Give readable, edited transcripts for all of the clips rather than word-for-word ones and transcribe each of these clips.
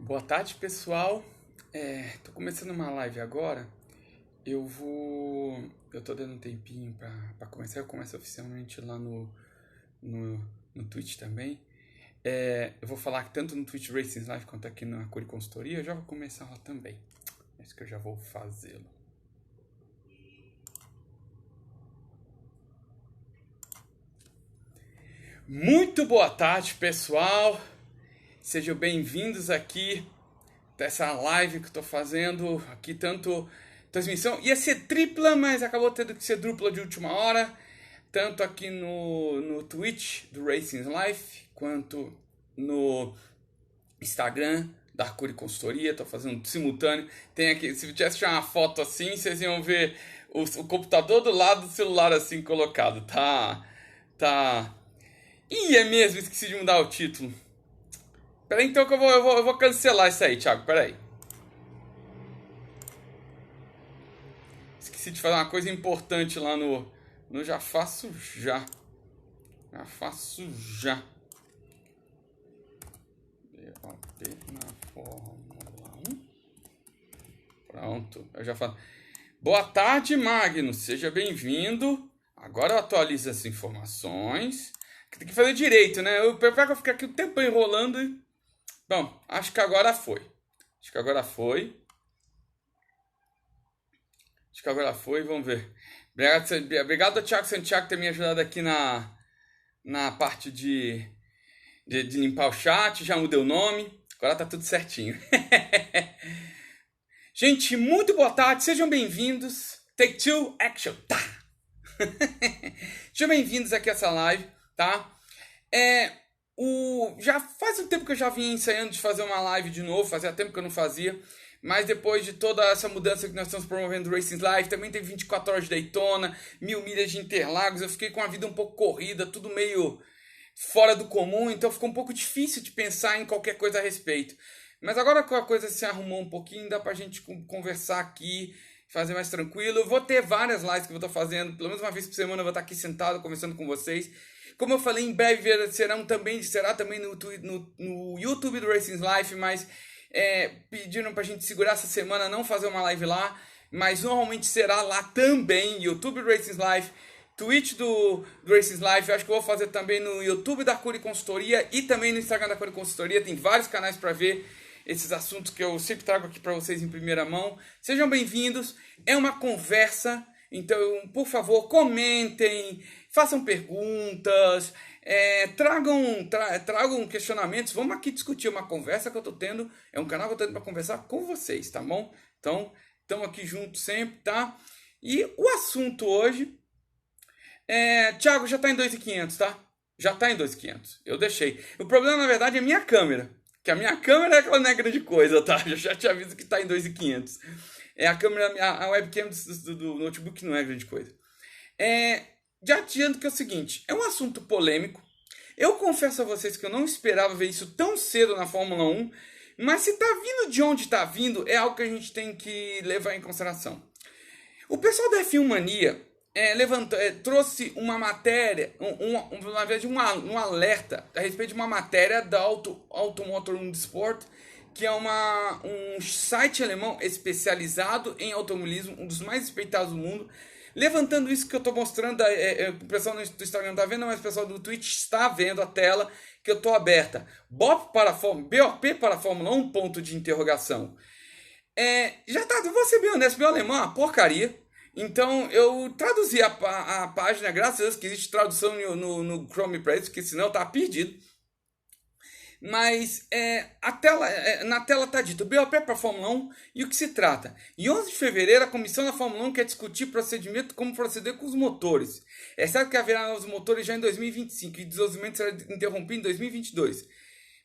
Boa tarde, pessoal. Tô começando uma live agora. Eu tô dando um tempinho pra começar. Eu começo oficialmente lá no Twitch também. Eu vou falar tanto no Twitch Racing Live quanto aqui na Curi Consultoria. Eu já vou começar lá também. Acho que eu já vou fazê-lo. Muito boa tarde, pessoal. Sejam bem-vindos aqui dessa live que eu tô fazendo aqui, tanto transmissão ia ser tripla, mas acabou tendo que ser dupla de última hora, tanto aqui no Twitch do Racing Life, quanto no Instagram da Arcuri Consultoria. Tô fazendo simultâneo. Tem aqui, se eu tivesse uma foto assim, vocês iam ver o computador do lado do celular assim colocado, tá. Ih, é mesmo, esqueci de mudar o título. Peraí, então que eu vou cancelar isso aí, Thiago, peraí. Esqueci de fazer uma coisa importante lá no Já Faço Já. Já Faço Já. BOP na Fórmula 1. Pronto, eu já faço. Boa tarde, Magno, seja bem-vindo. Agora eu atualizo as informações. Tem que fazer direito, né? Eu prefiro que eu fique aqui o tempo enrolando e... Bom, acho que agora foi. Acho que agora foi, vamos ver. Obrigado Thiago Santiago por ter me ajudado aqui na parte de limpar o chat. Já mudei o nome, agora tá tudo certinho. Gente, muito boa tarde, sejam bem-vindos. Take two, action, tá? Sejam bem-vindos aqui a essa live, tá? Já faz um tempo que eu já vinha ensaiando de fazer uma live de novo, fazia tempo que eu não fazia, mas depois de toda essa mudança que nós estamos promovendo do Racing Live, também tem 24 horas de Daytona, 1000 milhas de Interlagos, eu fiquei com a vida um pouco corrida, tudo meio fora do comum, então ficou um pouco difícil de pensar em qualquer coisa a respeito. Mas agora que a coisa se arrumou um pouquinho, dá pra gente conversar aqui, fazer mais tranquilo. Eu vou ter várias lives que eu vou estar fazendo, pelo menos uma vez por semana eu vou estar aqui sentado conversando com vocês. Como eu falei, em breve será também no YouTube do Racing Life, mas pediram pra gente segurar essa semana, não fazer uma live lá, mas normalmente será lá também, YouTube do Racing Life, Twitch do Racing Life. Acho que eu vou fazer também no YouTube da Curi Consultoria e também no Instagram da Curi Consultoria. Tem vários canais para ver esses assuntos que eu sempre trago aqui para vocês em primeira mão. Sejam bem-vindos, é uma conversa, então, por favor, comentem, façam perguntas, tragam questionamentos. Vamos aqui discutir uma conversa que eu tô tendo. É um canal que eu tô tendo para conversar com vocês, tá bom? Então, estamos aqui juntos sempre, tá? E o assunto hoje... Thiago, já tá em 2.500, tá? Já tá em 2.500. Eu deixei. O problema, na verdade, é a minha câmera. Que a minha câmera ela não é grande coisa, tá? Eu já te aviso que tá em 2.500. A câmera, a webcam do notebook não é grande coisa. Já adianto que é o seguinte, é um assunto polêmico. Eu confesso a vocês que eu não esperava ver isso tão cedo na Fórmula 1, mas se tá vindo de onde tá vindo, é algo que a gente tem que levar em consideração. O pessoal da F1 Mania trouxe uma matéria, um alerta a respeito de uma matéria da Automotor und Sport, que é um site alemão especializado em automobilismo, um dos mais respeitados do mundo, levantando isso que eu estou mostrando. O pessoal do Instagram não está vendo, mas o pessoal do Twitch está vendo a tela que eu estou aberta. BOP para a Fórmula 1, ponto de interrogação. Vou ser bem honesto, meu alemão é uma porcaria. Então eu traduzi a página, graças a Deus que existe tradução no Chrome para isso, porque senão tá perdido. Mas na tela está dito BOP para a Fórmula 1 e o que se trata. Em 11 de fevereiro, a comissão da Fórmula 1 quer discutir procedimento como proceder com os motores. É certo que haverá novos motores já em 2025 e o desenvolvimento será interrompido em 2022.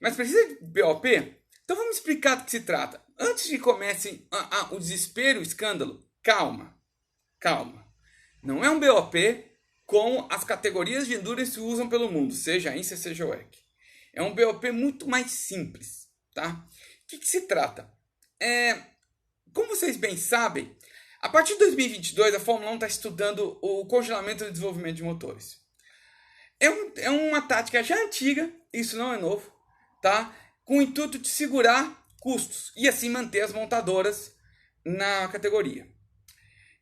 Mas precisa de BOP? Então vamos explicar do que se trata. Antes de comecem o desespero, o escândalo, calma. Não é um BOP com as categorias de endurance que usam pelo mundo, seja a INSA, seja o WEC. É um BOP muito mais simples, tá? O que se trata? Como vocês bem sabem, a partir de 2022 a Fórmula 1 está estudando o congelamento e desenvolvimento de motores. É uma tática já antiga, isso não é novo, tá? Com o intuito de segurar custos e assim manter as montadoras na categoria.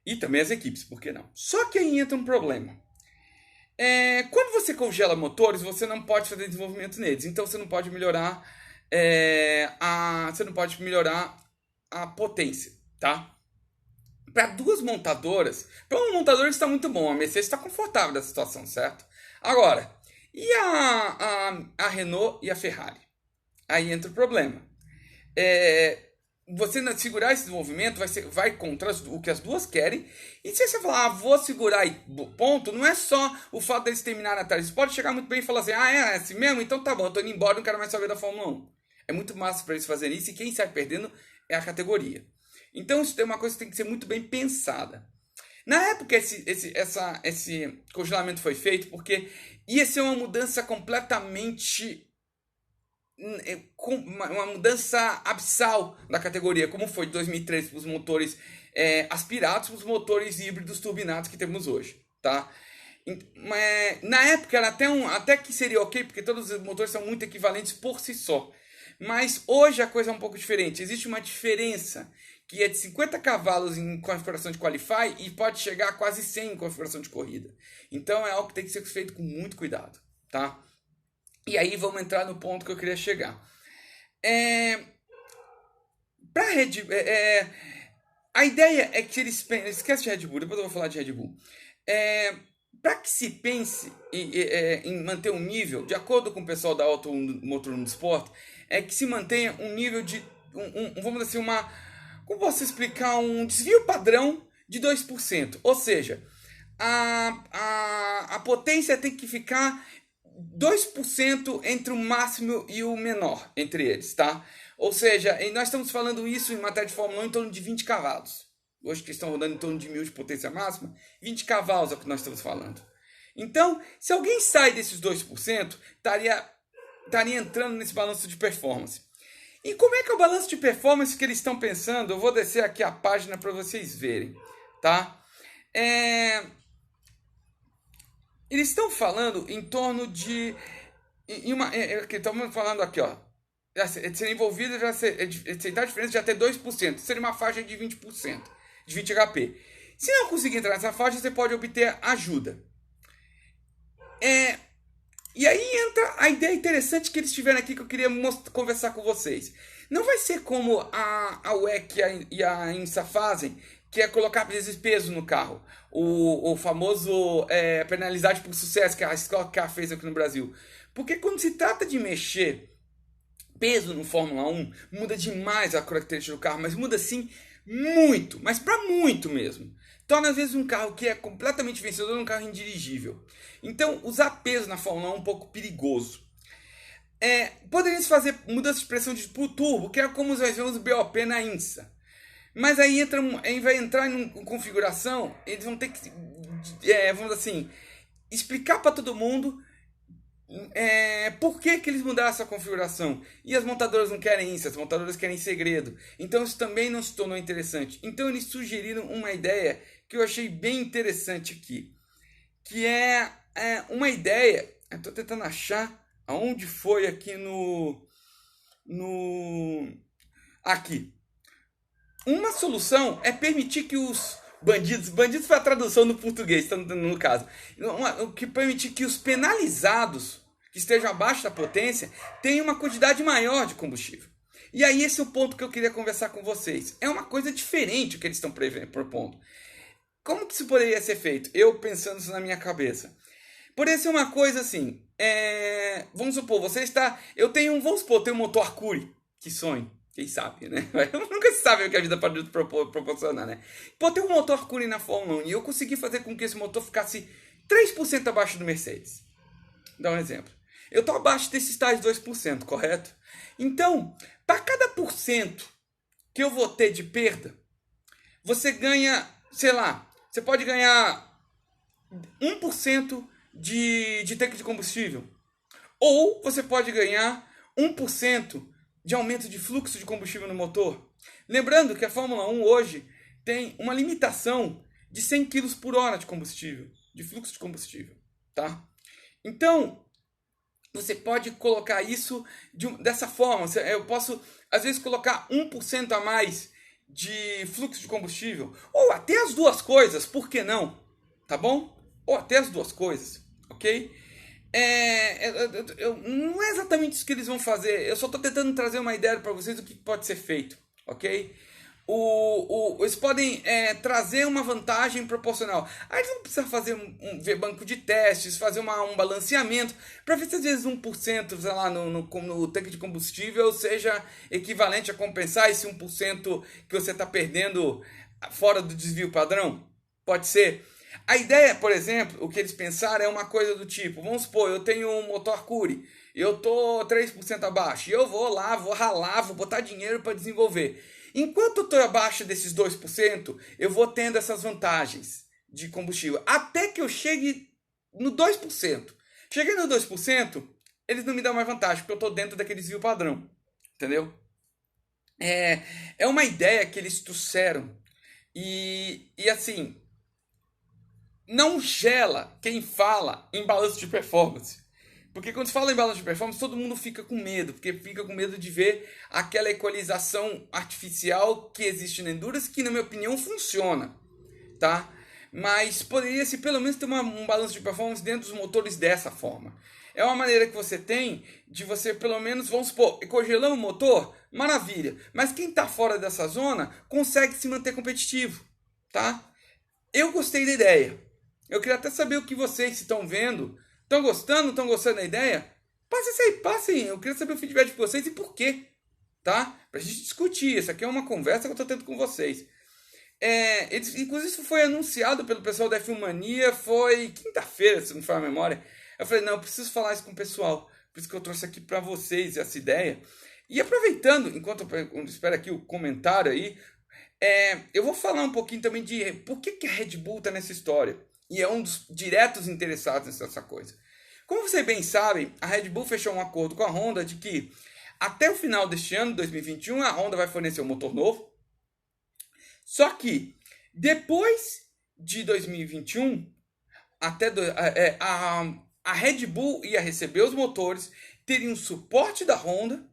E também as equipes, por que não? Só que aí entra um problema. Quando você congela motores, você não pode fazer desenvolvimento neles. Então você não pode melhorar a potência, tá? Para duas montadoras, para uma montadora está muito bom, a Mercedes está confortável da situação, certo? Agora, e a Renault e a Ferrari? Aí entra o problema. Você segurar esse desenvolvimento vai contra o que as duas querem. E se você falar, vou segurar e ponto, não é só o fato deles terminarem atrás. Você pode chegar muito bem e falar assim, é assim mesmo? Então tá bom, eu tô indo embora, não quero mais saber da Fórmula 1. É muito massa para eles fazerem isso e quem sai perdendo é a categoria. Então isso é uma coisa que tem que ser muito bem pensada. Na época esse congelamento foi feito porque ia ser uma mudança completamente... uma mudança abissal da categoria, como foi de 2003 para os motores aspirados para os motores híbridos turbinados que temos hoje, tá? Na época era até que seria ok, porque todos os motores são muito equivalentes por si só. Mas hoje a coisa é um pouco diferente. Existe uma diferença que é de 50 cavalos em configuração de Qualify e pode chegar a quase 100 em configuração de corrida. Então é algo que tem que ser feito com muito cuidado, tá? E aí vamos entrar no ponto que eu queria chegar. A ideia é que eles pensem... Esquece de Red Bull, depois eu vou falar de Red Bull. Para que se pense em manter um nível, de acordo com o pessoal da Auto Motor no Sport, é que se mantenha um nível de... vamos dizer assim, como posso explicar? Um desvio padrão de 2%. Ou seja, a potência tem que ficar 2% entre o máximo e o menor entre eles, tá? Ou seja, nós estamos falando isso em matéria de Fórmula 1 em torno de 20 cavalos. Hoje que estão rodando em torno de 1000 de potência máxima, 20 cavalos é o que nós estamos falando. Então, se alguém sai desses 2%, estaria entrando nesse balanço de performance. E como é que é o balanço de performance que eles estão pensando? Eu vou descer aqui a página para vocês verem, tá? Eles estão falando em torno de... Estamos falando aqui, ó. De ser envolvido, aceitar a diferença de até 2%. Seria uma faixa de 20%, de 20 HP. Se não conseguir entrar nessa faixa, você pode obter ajuda. E aí entra a ideia interessante que eles tiveram aqui que eu queria conversar com vocês. Não vai ser como a WEC e a IMSA fazem, que é colocar peso no carro. O famoso penalidade por sucesso que a Stock Car fez aqui no Brasil. Porque quando se trata de mexer peso no Fórmula 1, muda demais a característica do carro, mas muda sim muito, mas para muito mesmo. Torna às vezes um carro que é completamente vencedor um carro indirigível. Então usar peso na Fórmula 1 é um pouco perigoso. Poderia-se fazer mudança de pressão de turbo, que é como nós vemos o BOP na IMSA. Mas aí vai entrar em configuração, eles vão ter que, vamos assim, explicar para todo mundo por que eles mudaram essa configuração. E as montadoras não querem isso, as montadoras querem segredo. Então isso também não se tornou interessante. Então eles sugeriram uma ideia que eu achei bem interessante aqui. Que é uma ideia, eu estou tentando achar aonde foi aqui aqui. Uma solução é permitir que os bandidos foi a tradução no português, no caso, que permitir que os penalizados que estejam abaixo da potência tenham uma quantidade maior de combustível. E aí esse é o ponto que eu queria conversar com vocês. É uma coisa diferente o que eles estão propondo. Como que isso poderia ser feito? Eu pensando isso na minha cabeça. Poderia ser uma coisa assim, vamos supor, vamos supor, tem um motor Arcuri, que sonho. Quem sabe, né? Nunca se sabe o que a vida pode proporcionar, né? Pô, tem um motor Arcuri na Fórmula 1 e eu consegui fazer com que esse motor ficasse 3% abaixo do Mercedes. Vou dar um exemplo. Eu estou abaixo desses tais 2%, correto? Então, para cada porcento que eu vou ter de perda, você ganha, sei lá, você pode ganhar 1% de tanque de combustível. Ou você pode ganhar 1% de aumento de fluxo de combustível no motor. Lembrando que a Fórmula 1 hoje tem uma limitação de 100 kg por hora de combustível, de fluxo de combustível, tá? Então, você pode colocar isso dessa forma. Eu posso, às vezes, colocar 1% a mais de fluxo de combustível. Ou até as duas coisas, por que não? Tá bom? Ou até as duas coisas, ok? Não é exatamente isso que eles vão fazer. Eu só estou tentando trazer uma ideia para vocês do que pode ser feito, ok? Eles podem trazer uma vantagem proporcional. Aí eles vão precisar fazer ver banco de testes, fazer um balanceamento, para ver se às vezes 1%, sei lá, no tanque de combustível seja equivalente a compensar esse 1% que você está perdendo fora do desvio padrão. Pode ser. A ideia, por exemplo, o que eles pensaram é uma coisa do tipo, vamos supor, eu tenho um motor Cury, eu tô 3% abaixo, e eu vou lá, vou ralar, vou botar dinheiro para desenvolver. Enquanto eu estou abaixo desses 2%, eu vou tendo essas vantagens de combustível, até que eu chegue no 2%. Cheguei no 2%, eles não me dão mais vantagem, porque eu estou dentro daquele desvio padrão, entendeu? É uma ideia que eles trouxeram, e assim, não gela quem fala em balanço de performance. Porque quando se fala em balanço de performance, todo mundo fica com medo. Porque fica com medo de ver aquela equalização artificial que existe na Endurance, que na minha opinião funciona. Tá? Mas poderia-se pelo menos ter um balanço de performance dentro dos motores dessa forma. É uma maneira que você tem de você pelo menos, vamos supor, congelando o motor, maravilha. Mas quem está fora dessa zona consegue se manter competitivo. Tá? Eu gostei da ideia. Eu queria até saber o que vocês estão vendo. Estão gostando? Estão gostando da ideia? Passem isso aí, passem. Eu queria saber o feedback de vocês e por quê. Tá? Pra gente discutir. Essa aqui é uma conversa que eu tô tendo com vocês. Inclusive, isso foi anunciado pelo pessoal da F1 foi quinta-feira, se não me falha a memória. Eu falei, não, eu preciso falar isso com o pessoal. Por isso que eu trouxe aqui para vocês essa ideia. E aproveitando, enquanto eu espero aqui o comentário aí, eu vou falar um pouquinho também de por que a Red Bull está nessa história. E é um dos diretos interessados nessa coisa. Como vocês bem sabem, a Red Bull fechou um acordo com a Honda de que até o final deste ano, 2021, a Honda vai fornecer um motor novo. Só que depois de 2021, a Red Bull ia receber os motores, teria um suporte da Honda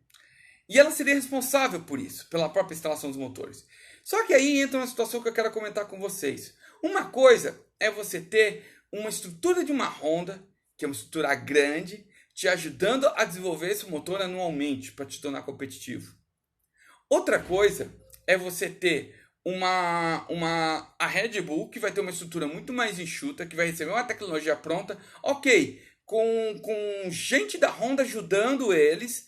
e ela seria responsável por isso, pela própria instalação dos motores. Só que aí entra uma situação que eu quero comentar com vocês. Uma coisa é você ter uma estrutura de uma Honda, que é uma estrutura grande, te ajudando a desenvolver esse motor anualmente para te tornar competitivo. Outra coisa é você ter a Red Bull, que vai ter uma estrutura muito mais enxuta, que vai receber uma tecnologia pronta, ok, com gente da Honda ajudando eles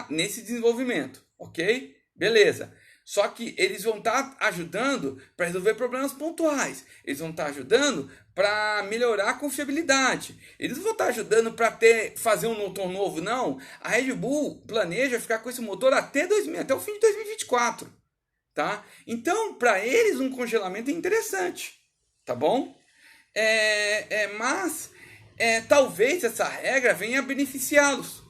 nesse desenvolvimento, ok? Beleza. Só que eles vão estar ajudando para resolver problemas pontuais. Eles vão estar ajudando para melhorar a confiabilidade. Eles não vão estar ajudando para fazer um motor novo, não. A Red Bull planeja ficar com esse motor até o fim de 2024. Tá? Então, para eles, um congelamento é interessante. Tá bom? Mas talvez essa regra venha a beneficiá-los.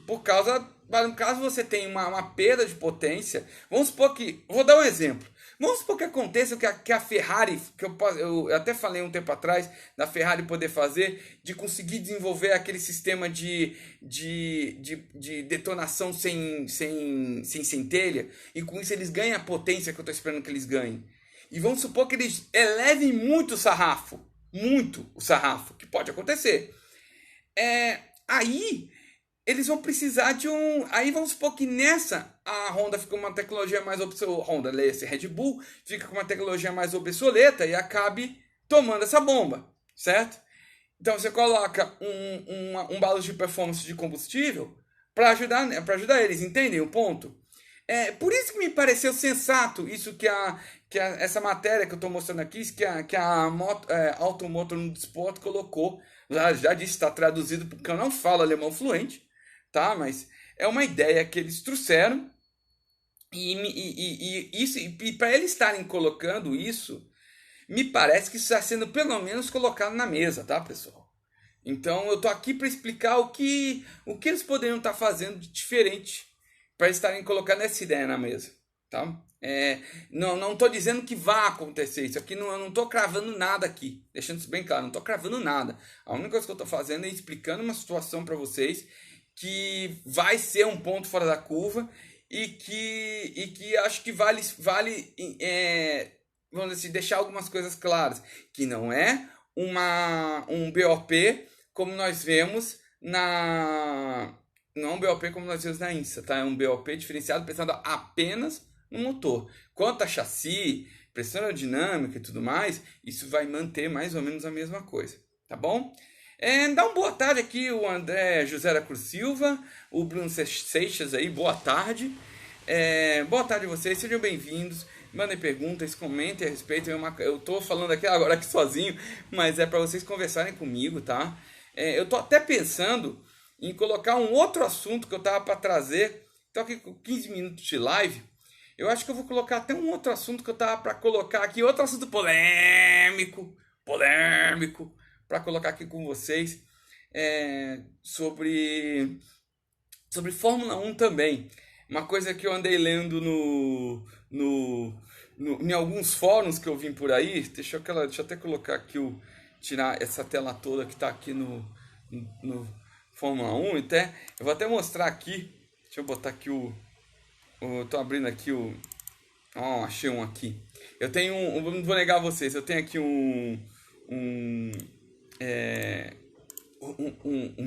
Por causa... No caso você tem uma perda de potência, vamos supor que... Vou dar um exemplo. Vamos supor que aconteça que a Ferrari, que eu até falei um tempo atrás, da Ferrari poder fazer, de conseguir desenvolver aquele sistema de detonação sem centelha, e com isso eles ganham a potência que eu estou esperando que eles ganhem. E vamos supor que eles elevem muito o sarrafo, que pode acontecer. Aí... eles vão precisar de um... Aí vamos supor que nessa a Honda fica com uma tecnologia mais obsoleta. Red Bull fica com uma tecnologia mais obsoleta e acabe tomando essa bomba, certo? Então você coloca um balanço de performance de combustível para ajudar eles, entendem o ponto? Por isso que me pareceu sensato isso essa matéria que eu estou mostrando aqui, que a Automotor no Sport colocou. Já disse, está traduzido porque eu não falo alemão fluente. Tá? Mas é uma ideia que eles trouxeram e para eles estarem colocando isso, me parece que isso está sendo pelo menos colocado na mesa, tá, pessoal? Então eu tô aqui para explicar o que eles poderiam estar fazendo de diferente para estarem colocando essa ideia na mesa, tá? Não estou dizendo que vai acontecer isso aqui, eu não estou cravando nada aqui, deixando isso bem claro, não estou cravando nada. A única coisa que eu estou fazendo é explicando uma situação para vocês que vai ser um ponto fora da curva e que acho que vale vamos dizer assim, deixar algumas coisas claras, que não é um BOP como nós vemos não é um BOP como nós vemos na INSA, tá? É um BOP diferenciado pensando apenas no motor. Quanto a chassi, pressão aerodinâmica e tudo mais, isso vai manter mais ou menos a mesma coisa, tá bom? Dá uma boa tarde aqui o André José da Cruz Silva, o Bruno Seixas aí, boa tarde. Boa tarde a vocês, sejam bem-vindos. Mandem perguntas, comentem a respeito. Eu tô falando agora aqui sozinho, mas é para vocês conversarem comigo, tá? Eu tô até pensando em colocar um outro assunto que eu tava para trazer. Tô aqui com 15 minutos de live. Eu acho que eu vou colocar até um outro assunto que eu tava para colocar aqui, outro assunto polêmico, para colocar aqui com vocês, sobre Fórmula 1 também. Uma coisa que eu andei lendo em alguns fóruns que eu vim por aí. Deixa eu até colocar aqui, tirar essa tela toda que está aqui no Fórmula 1. Eu vou até mostrar aqui. Deixa eu botar aqui tô abrindo aqui achei um aqui. Eu tenho não vou negar a vocês, eu tenho aqui um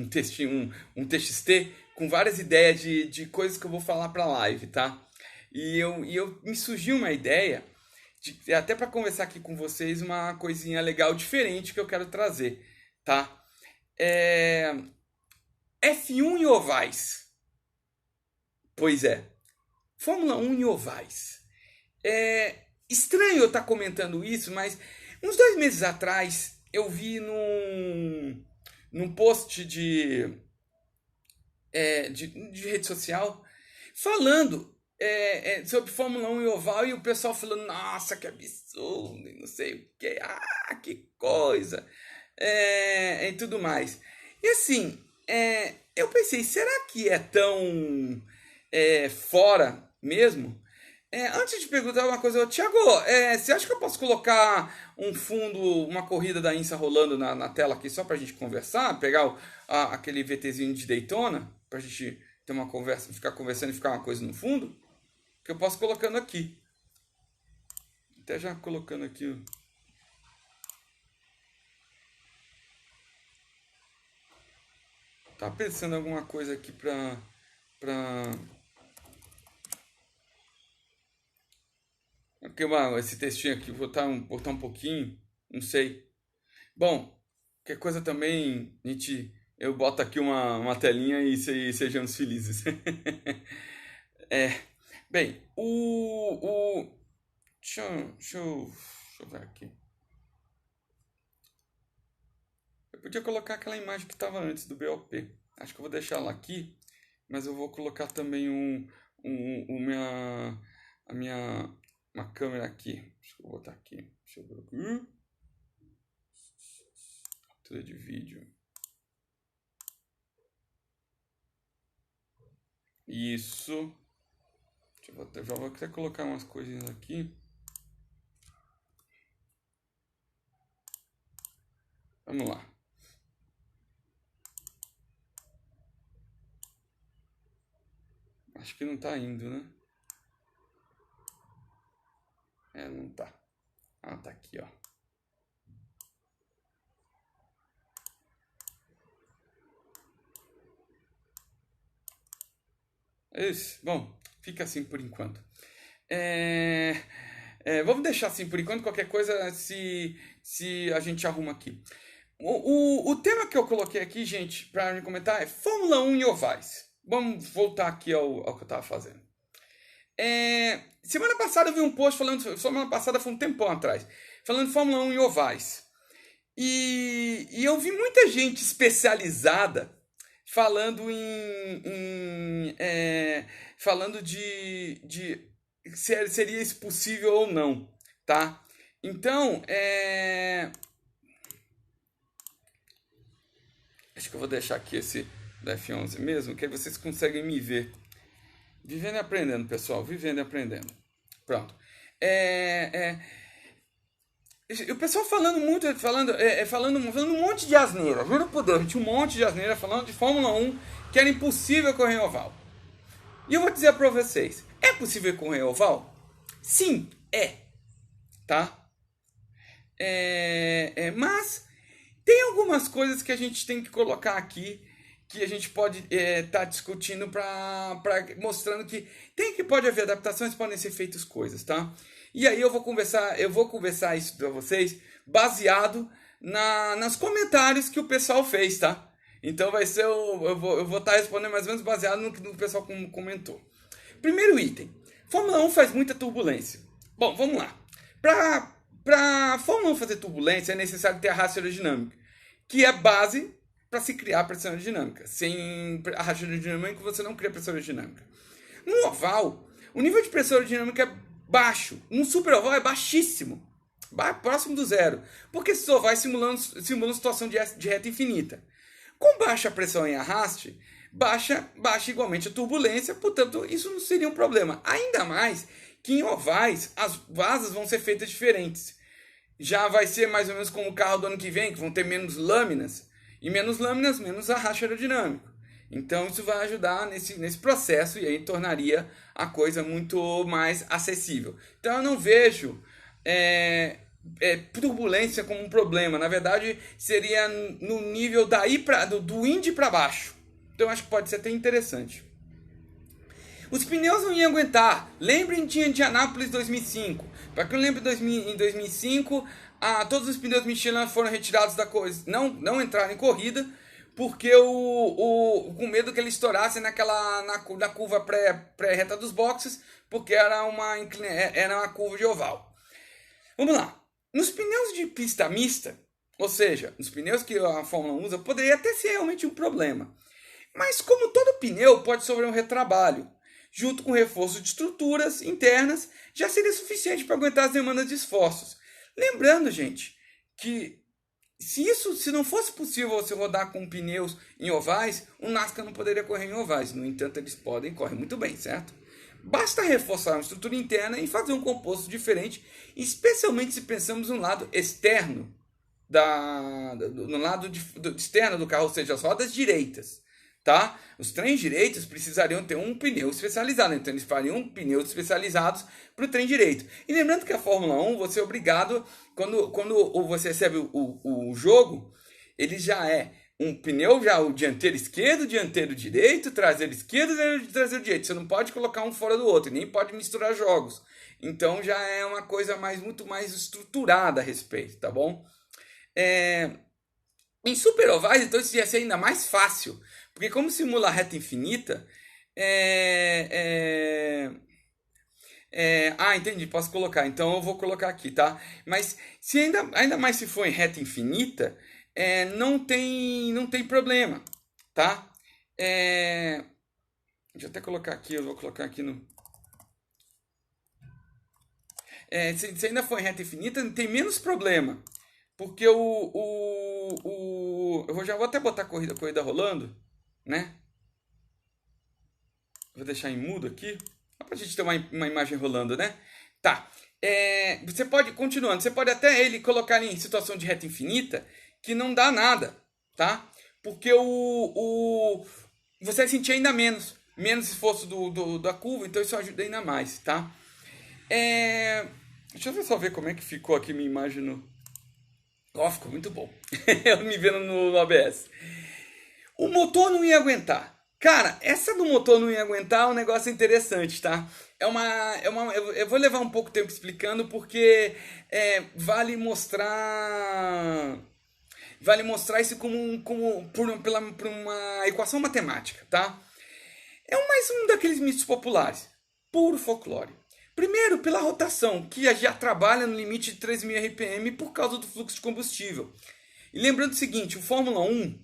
textinho, um TXT com várias ideias de coisas que eu vou falar para live, tá? E eu me surgiu uma ideia, até para conversar aqui com vocês, uma coisinha legal, diferente que eu quero trazer, tá? F1 em ovais. Pois é, Fórmula 1 em ovais. Estranho eu estar comentando isso, mas uns 2 meses atrás eu vi num post de rede social falando sobre Fórmula 1 e oval, e o pessoal falando, nossa, que absurdo, e não sei o que, que coisa, e tudo mais. E assim, eu pensei, será que é tão fora mesmo? Antes de perguntar uma coisa, Thiago, você acha que eu posso colocar um fundo, uma corrida da INSA rolando na tela aqui só pra gente conversar? Pegar aquele VTzinho de Daytona, pra gente ter uma conversa, ficar conversando e ficar uma coisa no fundo? Que eu posso colocando aqui. Até já colocando aqui. Tá pensando em alguma coisa aqui pra Porque, esse textinho aqui, vou botar um pouquinho, não sei. Bom, qualquer coisa também, eu boto aqui uma telinha e sejamos felizes. Bem, deixa eu ver aqui. Eu podia colocar aquela imagem que estava antes do BOP. Acho que eu vou deixar ela aqui, mas eu vou colocar também uma câmera aqui. Deixa eu botar aqui. Deixa eu ver aqui. Captura de vídeo. Isso. Já vou até colocar umas coisinhas aqui. Vamos lá. Acho que não tá indo, né? Não tá. Tá aqui, ó. Isso. Bom, fica assim por enquanto. Vamos deixar assim por enquanto. Qualquer coisa, se a gente arruma aqui. O tema que eu coloquei aqui, gente, para me comentar é Fórmula 1 em ovais. Vamos voltar aqui ao que eu estava fazendo. Semana passada eu vi um post falando. Semana passada foi um tempão atrás. Falando de Fórmula 1 em ovais. E eu vi muita gente especializada falando falando de se seria isso possível ou não, tá? Então, acho que eu vou deixar aqui esse da F11 mesmo, que aí vocês conseguem me ver. Vivendo e aprendendo, pessoal, vivendo e aprendendo. Pronto. O pessoal falando muito, falando um monte de asneira, juro por Deus, gente, um monte de asneira falando de Fórmula 1 que era impossível correr em oval. E eu vou dizer para vocês, é possível correr em oval? Sim, tá? Mas tem algumas coisas que a gente tem que colocar aqui que a gente pode estar discutindo para mostrando que pode haver adaptações, podem ser feitas coisas, tá? E aí eu vou conversar isso para vocês baseado nos comentários que o pessoal fez, tá? Então vai ser eu vou estar respondendo mais ou menos baseado no que o pessoal comentou. Primeiro item, Fórmula 1 faz muita turbulência. Bom, vamos lá. Para a Fórmula 1 fazer turbulência é necessário ter a raça aerodinâmica, que é base para se criar pressão aerodinâmica. Sem a racha aerodinâmica você não cria pressão aerodinâmica. No oval, o nível de pressão aerodinâmica é baixo. No super oval é baixíssimo. Próximo do zero. Porque esses ovais simulam situação de reta infinita. Com baixa pressão em arraste, baixa igualmente a turbulência, portanto isso não seria um problema. Ainda mais que em ovais as asas vão ser feitas diferentes. Já vai ser mais ou menos como o carro do ano que vem, que vão ter menos lâminas. E menos lâminas, menos arraste aerodinâmico. Então isso vai ajudar nesse processo e aí tornaria a coisa muito mais acessível. Então eu não vejo turbulência como um problema. Na verdade, seria no nível do Indy para baixo. Então acho que pode ser até interessante. Os pneus não iam aguentar. Lembrem de Indianápolis 2005. Para quem lembra, em 2005, todos os pneus Michelin foram retirados da coisa. Não entraram em corrida, porque com medo que ele estourasse na curva pré-reta dos boxes, porque era uma curva de oval. Vamos lá. Nos pneus de pista mista, ou seja, nos pneus que a Fórmula 1 usa, poderia até ser realmente um problema. Mas como todo pneu pode sofrer um retrabalho, junto com reforço de estruturas internas, já seria suficiente para aguentar as demandas de esforços. Lembrando, gente, que se não fosse possível você rodar com pneus em ovais, o NASCAR não poderia correr em ovais. No entanto, eles correm muito bem, certo? Basta reforçar uma estrutura interna e fazer um composto diferente, especialmente se pensamos no lado externo, no lado externo do carro, ou seja, as rodas direitas. Tá? Os trens direitos precisariam ter um pneu especializado, então eles fariam pneus especializados para o trem direito. E lembrando que a Fórmula 1, você é obrigado, quando você recebe o jogo, ele já é um pneu, já o dianteiro esquerdo, dianteiro direito, traseiro esquerdo e traseiro direito. Você não pode colocar um fora do outro, nem pode misturar jogos. Então já é uma coisa muito mais estruturada a respeito, tá bom? Em super ovais, então isso ia ser ainda mais fácil, porque como simula a reta infinita, entendi, posso colocar, então eu vou colocar aqui, tá? Mas se ainda mais se for em reta infinita, não tem problema, tá? Deixa eu até colocar aqui, eu vou colocar aqui no... se ainda for em reta infinita, tem menos problema. Porque eu já vou até botar a corrida rolando, né? Vou deixar em mudo aqui, só pra gente ter uma imagem rolando, né? Tá. Você pode até ele colocar em situação de reta infinita, que não dá nada, tá? Porque você vai sentir ainda menos esforço da curva, então isso ajuda ainda mais, tá? Deixa eu só ver como é que ficou aqui minha imagem no... ficou muito bom. Eu me vendo no OBS. O motor não ia aguentar. Cara, essa do motor não ia aguentar é um negócio interessante, tá? Eu vou levar um pouco de tempo explicando porque vale mostrar isso por uma equação matemática, tá? É mais um daqueles mitos populares. Puro folclore. Primeiro, pela rotação, que já trabalha no limite de 3.000 RPM por causa do fluxo de combustível. E lembrando o seguinte, o Fórmula 1,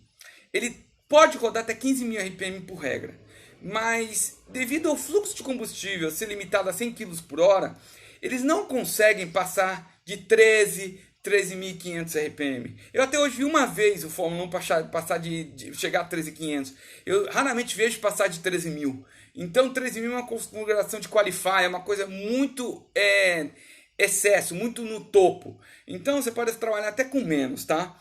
ele pode rodar até 15.000 RPM por regra. Mas, devido ao fluxo de combustível ser limitado a 100 km por hora, eles não conseguem passar de 13.500 RPM. Eu até hoje vi uma vez o Fórmula 1 chegar a 13.500. Eu raramente vejo passar de 13.000. Então 13.000 é uma configuração de qualify, é uma coisa muito excesso, muito no topo. Então você pode trabalhar até com menos, tá?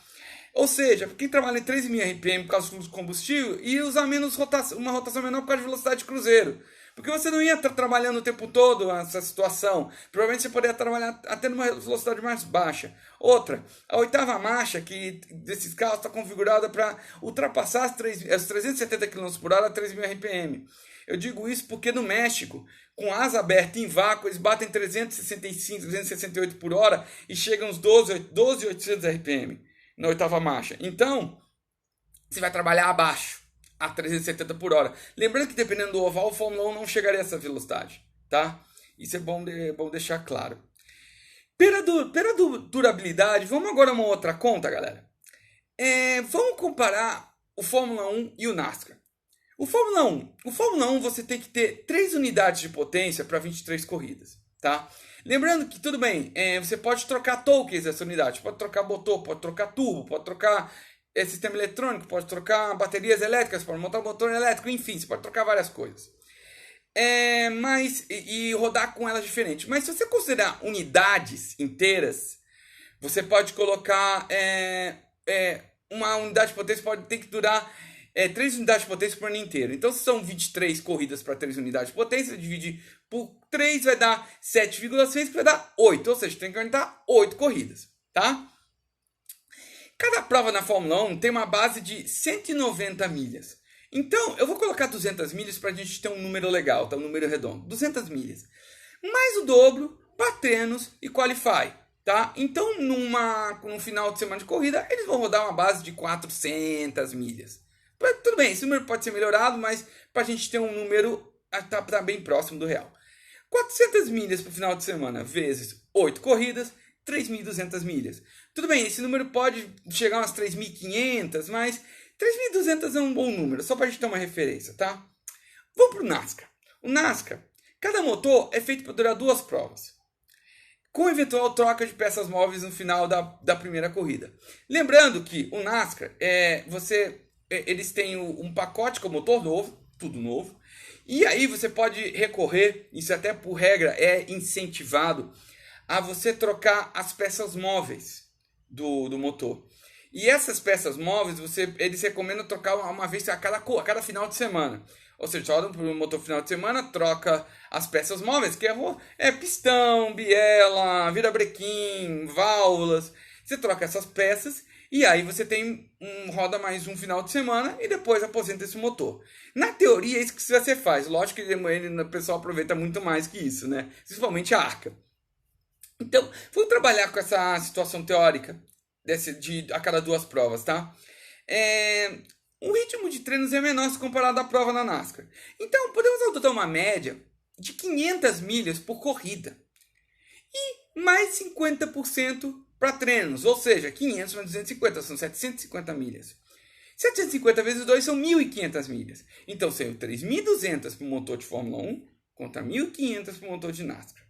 Ou seja, quem trabalha em 13.000 RPM por causa do fluxo de combustível ia usar uma rotação menor por causa de velocidade de cruzeiro. Porque você não ia estar trabalhando o tempo todo essa situação. Provavelmente você poderia trabalhar até numa velocidade mais baixa. Outra, a oitava marcha que desses carros está configurada para ultrapassar os 370 km por hora a 3.000 RPM. Eu digo isso porque no México, com asa aberta em vácuo, eles batem 365, 368 por hora e chegam aos 12.800 RPM na oitava marcha. Então, você vai trabalhar abaixo, a 370 por hora. Lembrando que dependendo do oval, o Fórmula 1 não chegaria a essa velocidade, tá? Isso é bom deixar claro. Pela durabilidade, vamos agora a uma outra conta, galera. Vamos comparar o Fórmula 1 e o NASCAR. O Fórmula 1 você tem que ter 3 unidades de potência para 23 corridas, tá? Lembrando que tudo bem, você pode trocar tokens dessa unidade, pode trocar motor, pode trocar turbo, pode trocar sistema eletrônico, pode trocar baterias elétricas, pode montar um motor elétrico, enfim, você pode trocar várias coisas. E rodar com elas diferentes. Mas se você considerar unidades inteiras, você pode colocar uma unidade de potência ter que durar 3 unidades de potência por ano inteiro. Então, se são 23 corridas para 3 unidades de potência, dividir por 3 vai dar 7,6, que vai dar 8. Ou seja, tem que aguentar 8 corridas, tá? Cada prova na Fórmula 1 tem uma base de 190 milhas. Então, eu vou colocar 200 milhas para a gente ter um número legal, tá? Um número redondo. 200 milhas. Mais o dobro para treinos e qualify, tá? Então, num final de semana de corrida, eles vão rodar uma base de 400 milhas. Tudo bem, esse número pode ser melhorado, mas para a gente ter um número tá bem próximo do real. 400 milhas para o final de semana, vezes 8 corridas, 3.200 milhas. Tudo bem, esse número pode chegar a umas 3.500, mas 3.200 é um bom número, só para a gente ter uma referência, tá? Vamos para o NASCAR. O NASCAR, cada motor é feito para durar 2 provas, com eventual troca de peças móveis no final da primeira corrida. Lembrando que o NASCAR, eles têm um pacote com motor novo, tudo novo, e aí você pode recorrer, isso até por regra é incentivado, a você trocar as peças móveis do motor. E essas peças móveis, eles recomendam trocar uma vez a cada final de semana. Ou seja, você roda para o motor final de semana, troca as peças móveis, que é pistão, biela, virabrequim, válvulas. Você troca essas peças e aí você roda mais um final de semana e depois aposenta esse motor. Na teoria é isso que você faz. Lógico que o pessoal aproveita muito mais que isso, né? Principalmente a Arca. Então, vamos trabalhar com essa situação teórica a cada 2 provas, tá? O ritmo de treinos é menor se comparado à prova na NASCAR. Então, podemos adotar uma média de 500 milhas por corrida. E mais 50% para treinos, ou seja, 500 mais 250, são 750 milhas. 750 vezes 2 são 1.500 milhas. Então, são 3.200 para o motor de Fórmula 1 contra 1.500 para o motor de NASCAR.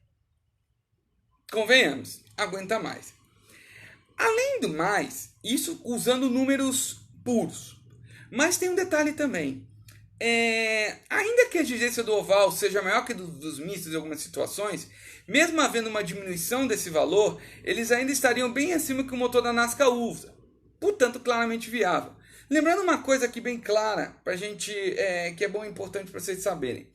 Convenhamos, aguenta mais. Além do mais, isso usando números puros. Mas tem um detalhe também. Ainda que a exigência do oval seja maior que dos mistos em algumas situações, mesmo havendo uma diminuição desse valor, eles ainda estariam bem acima que o motor da NASCAR usa. Portanto, claramente viável. Lembrando uma coisa aqui bem clara, pra gente, que é bom e importante para vocês saberem.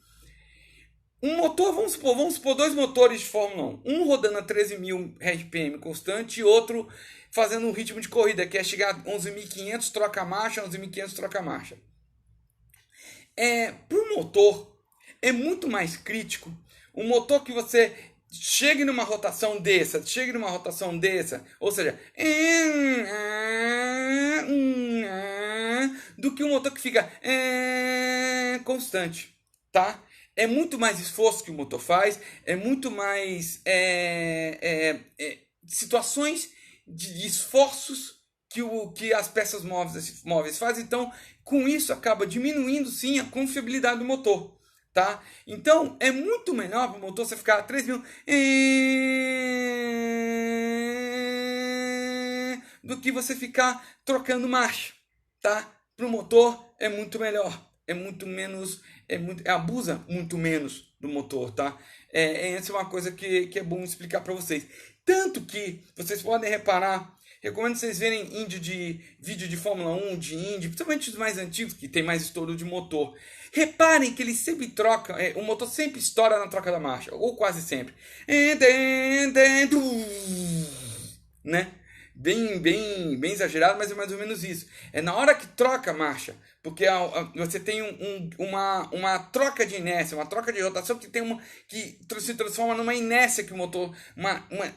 Um motor, vamos supor 2 motores de Fórmula 1. Um rodando a 13.000 RPM constante e outro fazendo um ritmo de corrida, que é chegar a 11.500, troca a marcha, 11.500, troca a marcha. Para o motor, é muito mais crítico um motor que você chegue numa rotação dessa, ou seja, do que um motor que fica constante, tá? É muito mais esforço que o motor faz, é muito mais situações de esforços que as peças móveis fazem. Então, com isso, acaba diminuindo, sim, a confiabilidade do motor, tá? Então, é muito melhor para o motor você ficar a 3.000 do que você ficar trocando marcha, tá? Para o motor é muito melhor. é muito menos, abusa muito menos do motor, tá? Essa é uma coisa que é bom explicar para vocês. Tanto que vocês podem reparar, recomendo vocês verem vídeo de Fórmula 1, de Indy, principalmente os mais antigos, que tem mais estouro de motor. Reparem que ele sempre troca, o motor sempre estoura na troca da marcha, ou quase sempre. Né? Bem exagerado, mas é mais ou menos isso. É na hora que troca a marcha, porque você tem uma troca de inércia, uma troca de rotação que se transforma numa inércia que o motor,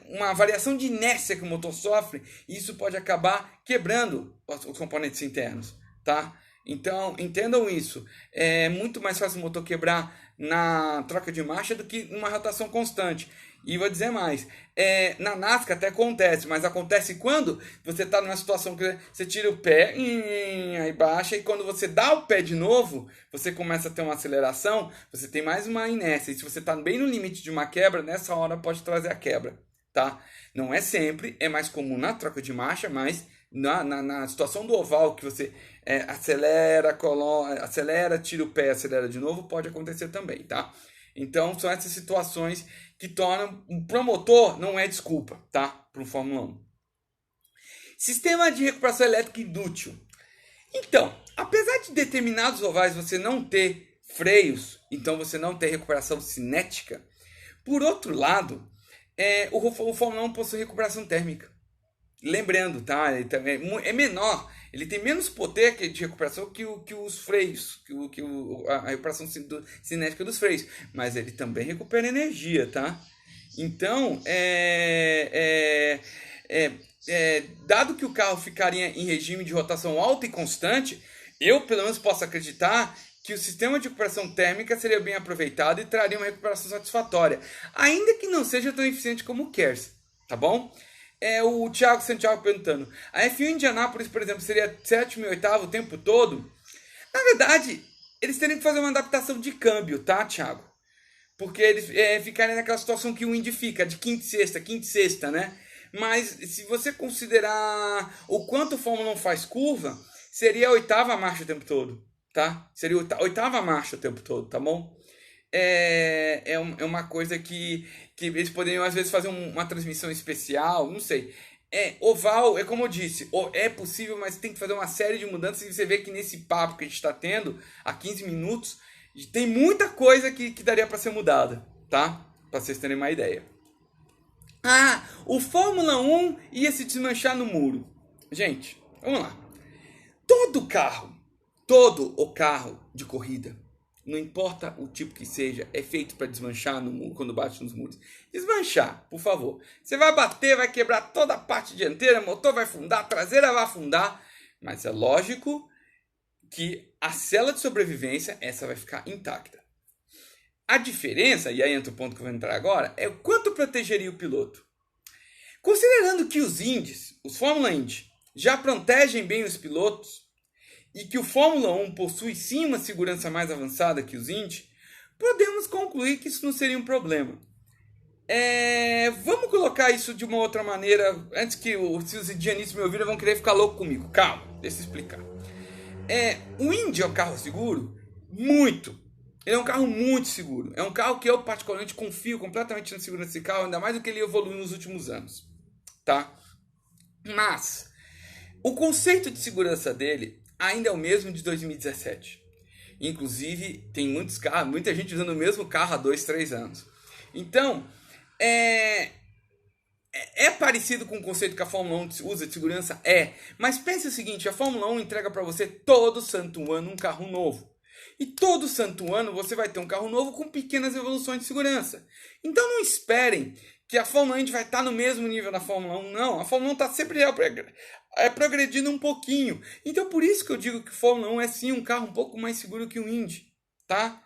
uma variação de inércia que o motor sofre, e isso pode acabar quebrando os componentes internos, tá? Então, entendam isso. É muito mais fácil o motor quebrar na troca de marcha do que numa rotação constante. E vou dizer mais, na NASCAR até acontece, mas acontece quando você está numa situação que você tira o pé, aí baixa, e quando você dá o pé de novo, você começa a ter uma aceleração, você tem mais uma inércia. E se você está bem no limite de uma quebra, nessa hora pode trazer a quebra, tá? Não é sempre, é mais comum na troca de marcha, mas na situação do oval, que você acelera, tira o pé, acelera de novo, pode acontecer também, tá? Então, são essas situações que tornam, para o motor, não é desculpa, tá? Para o Fórmula 1. Sistema de recuperação elétrica indútil. Então, apesar de determinados ovais você não ter freios, então você não ter recuperação cinética, por outro lado, o Fórmula 1 possui recuperação térmica. Lembrando, tá? Ele é menor, ele tem menos poder de recuperação que os freios, a recuperação cinética dos freios, mas ele também recupera energia, tá? Então, dado que o carro ficaria em regime de rotação alta e constante, eu pelo menos posso acreditar que o sistema de recuperação térmica seria bem aproveitado e traria uma recuperação satisfatória, ainda que não seja tão eficiente como o KERS, tá bom? O Thiago Santiago perguntando, a F1 em Indianápolis, por exemplo, seria sétimo e oitavo o tempo todo? Na verdade, eles teriam que fazer uma adaptação de câmbio, tá, Thiago? Porque eles ficarem naquela situação que o Indy fica, de quinta e sexta, né? Mas se você considerar o quanto o Fórmula 1 faz curva, seria a oitava marcha o tempo todo, tá? Seria a oitava marcha o tempo todo, tá bom? É uma coisa que eles poderiam às vezes fazer uma transmissão especial, não sei. Oval, como eu disse, é possível, mas tem que fazer uma série de mudanças. E você vê que nesse papo que a gente está tendo, há 15 minutos, tem muita coisa que daria para ser mudada, tá? Para vocês terem uma ideia. O Fórmula 1 ia se desmanchar no muro. Gente, vamos lá. Todo o carro de corrida, não importa o tipo que seja, é feito para desmanchar no muro, quando bate nos muros. Desmanchar, por favor. Você vai bater, vai quebrar toda a parte dianteira, o motor vai afundar, a traseira vai afundar. Mas é lógico que a célula de sobrevivência, essa vai ficar intacta. A diferença, e aí entra o ponto que eu vou entrar agora, é o quanto protegeria o piloto. Considerando que os Indies, os Fórmula Indy, já protegem bem os pilotos, e que o Fórmula 1 possui sim uma segurança mais avançada que os Indy, podemos concluir que isso não seria um problema. Vamos colocar isso de uma outra maneira, antes que se os indianistas me ouvirem vão querer ficar louco comigo. Calma, deixa eu explicar. O Indy é um carro seguro? Muito. Ele é um carro muito seguro. É um carro que eu particularmente confio completamente na segurança desse carro, ainda mais do que ele evoluiu nos últimos anos. Tá? Mas, o conceito de segurança dele ainda é o mesmo de 2017. Inclusive, tem muitos carros, muita gente usando o mesmo carro há 2, 3 anos. Então, é parecido com o conceito que a Fórmula 1 usa de segurança? Mas pense o seguinte, a Fórmula 1 entrega para você todo santo ano um carro novo. E todo santo ano você vai ter um carro novo com pequenas evoluções de segurança. Então não esperem que a Fórmula 1 vai estar no mesmo nível da Fórmula 1. Não, a Fórmula 1 está sempre progredindo um pouquinho. Então por isso que eu digo que o Fórmula 1 é sim um carro um pouco mais seguro que o Indy. Tá?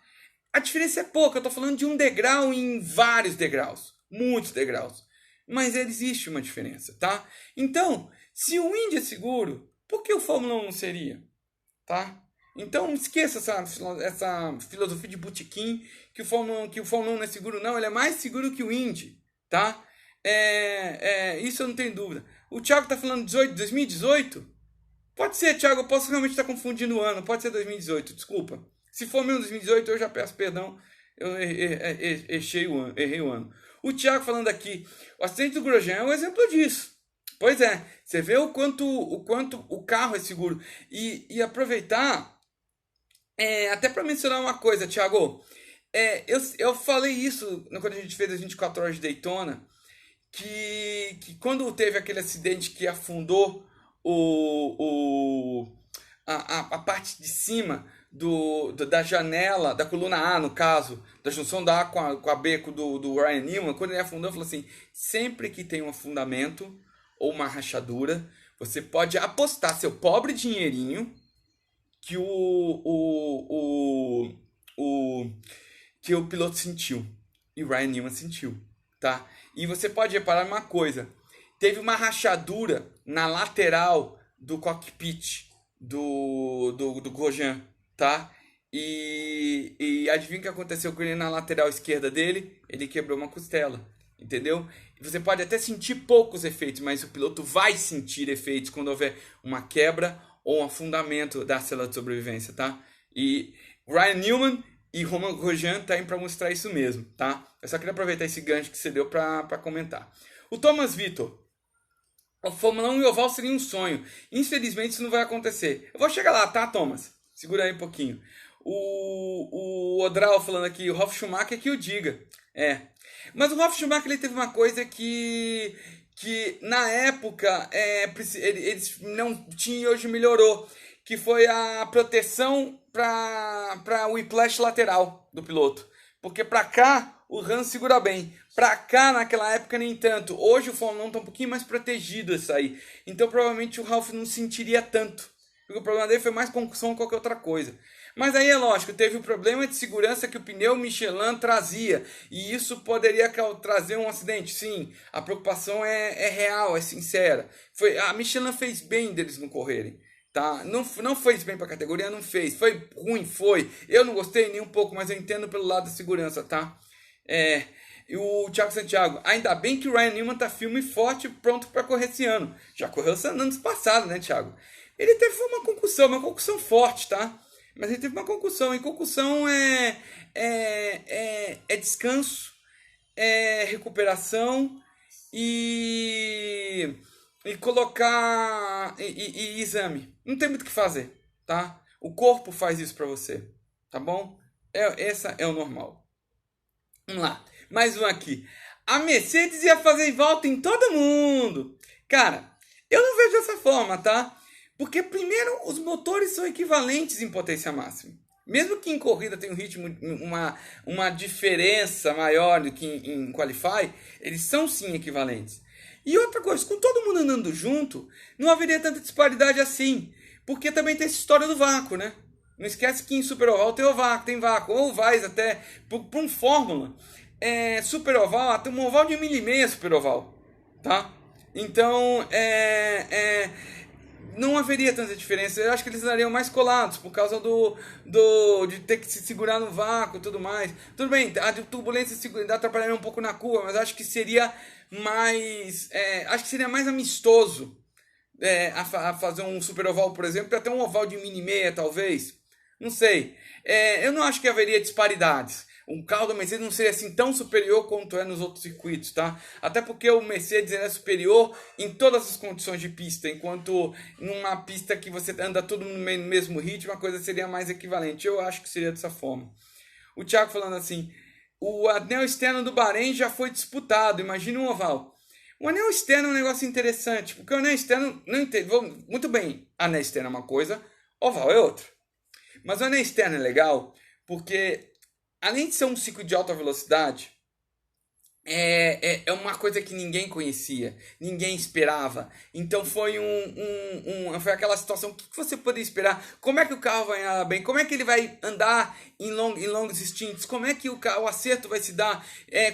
A diferença é pouca, eu estou falando de um degrau em vários degraus. Muitos degraus. Mas existe uma diferença, tá? Então, se o Indy é seguro, por que o Fórmula 1 não seria? Tá? Então, esqueça essa filosofia de botequim que o Fórmula 1 não é seguro. Não, ele é mais seguro que o Indy, tá? Isso eu não tenho dúvida. O Thiago está falando 2018? Pode ser, Thiago, eu posso realmente estar confundindo o ano. Pode ser 2018, desculpa. Se for mesmo 2018, eu já peço perdão, eu errei o ano. O Thiago falando aqui, o acidente do Grosjean é um exemplo disso. Pois é, você vê o quanto o carro é seguro. E aproveitar, até para mencionar uma coisa, Thiago, eu falei isso quando a gente fez as 24 horas de Daytona, que quando teve aquele acidente que afundou a parte de cima da janela, da coluna A, no caso, da junção da A com a B do Ryan Newman, quando ele afundou, falou assim: sempre que tem um afundamento ou uma rachadura, você pode apostar seu pobre dinheirinho que que o piloto sentiu. E o Ryan Newman sentiu, tá? E você pode reparar uma coisa: teve uma rachadura na lateral do cockpit do Grosjean, tá? E adivinha o que aconteceu com ele na lateral esquerda dele? Ele quebrou uma costela, entendeu? Você pode até sentir poucos efeitos, mas o piloto vai sentir efeitos quando houver uma quebra ou um afundamento da célula de sobrevivência, tá? E Ryan Newman e Romain Grosjean tá aí para mostrar isso mesmo, tá? Eu só queria aproveitar esse gancho que você deu para comentar. O Thomas Vitor: a Fórmula 1 e oval seria um sonho. Infelizmente isso não vai acontecer. Eu vou chegar lá, tá, Thomas? Segura aí um pouquinho. O Odral falando aqui, o Ralf Schumacher que o diga. Mas o Ralf Schumacher, ele teve uma coisa que na época eles não tinham e hoje melhorou, que foi a proteção para o whiplash lateral do piloto. Porque para cá o Hans segura bem, para cá naquela época nem tanto. Hoje o Fórmula 1 está um pouquinho mais protegido isso aí. Então provavelmente o Ralf não sentiria tanto, porque o problema dele foi mais concussão que qualquer outra coisa. Mas aí é lógico, teve o problema de segurança que o pneu Michelin trazia, e isso poderia trazer um acidente. Sim, a preocupação é real, é sincera. A Michelin fez bem deles não correrem, tá? Não fez bem para a categoria, não fez. Foi ruim, foi. Eu não gostei nem um pouco, mas eu entendo pelo lado da segurança, tá? E o Thiago Santiago: ainda bem que o Ryan Newman tá firme e forte, pronto para correr esse ano. Já correu anos passado, né, Thiago? Ele teve uma concussão forte, tá? Mas ele teve uma concussão, e concussão é descanso, é recuperação e colocar e exame. Não tem muito o que fazer, tá? O corpo faz isso pra você, tá bom? Essa é o normal. Vamos lá, mais um aqui. A Mercedes ia fazer volta em todo mundo. Cara, eu não vejo dessa forma, tá? Porque, primeiro, os motores são equivalentes em potência máxima. Mesmo que em corrida tenha um ritmo, uma diferença maior do que em Qualify, eles são sim equivalentes. E outra coisa, com todo mundo andando junto, não haveria tanta disparidade assim. Porque também tem essa história do vácuo, né? Não esquece que em Super Oval tem vácuo. Ou vais até, por um Fórmula, Super Oval, até um oval de 1,5 mm Super Oval. Tá? Então, não haveria tanta diferença. Eu acho que eles estariam mais colados por causa de ter que se segurar no vácuo e tudo mais. Tudo bem, a turbulência atrapalharia um pouco na curva, mas acho que seria mais amistoso a fazer um super oval, por exemplo, até um oval de 1,5 mm, talvez. Não sei. Eu não acho que haveria disparidades. O carro do Mercedes não seria assim tão superior quanto é nos outros circuitos, tá? Até porque o Mercedes é superior em todas as condições de pista, enquanto numa pista que você anda tudo no mesmo ritmo, a coisa seria mais equivalente. Eu acho que seria dessa forma. O Thiago falando assim: o anel externo do Bahrein já foi disputado, imagina um oval. O anel externo é um negócio interessante, porque o anel externo, não entendo, muito bem, anel externo é uma coisa, oval é outra. Mas o anel externo é legal porque, além de ser um ciclo de alta velocidade, é uma coisa que ninguém conhecia, ninguém esperava. Então foi foi aquela situação: o que você poderia esperar? Como é que o carro vai andar bem? Como é que ele vai andar em longos stints? Como é que o acerto vai se dar?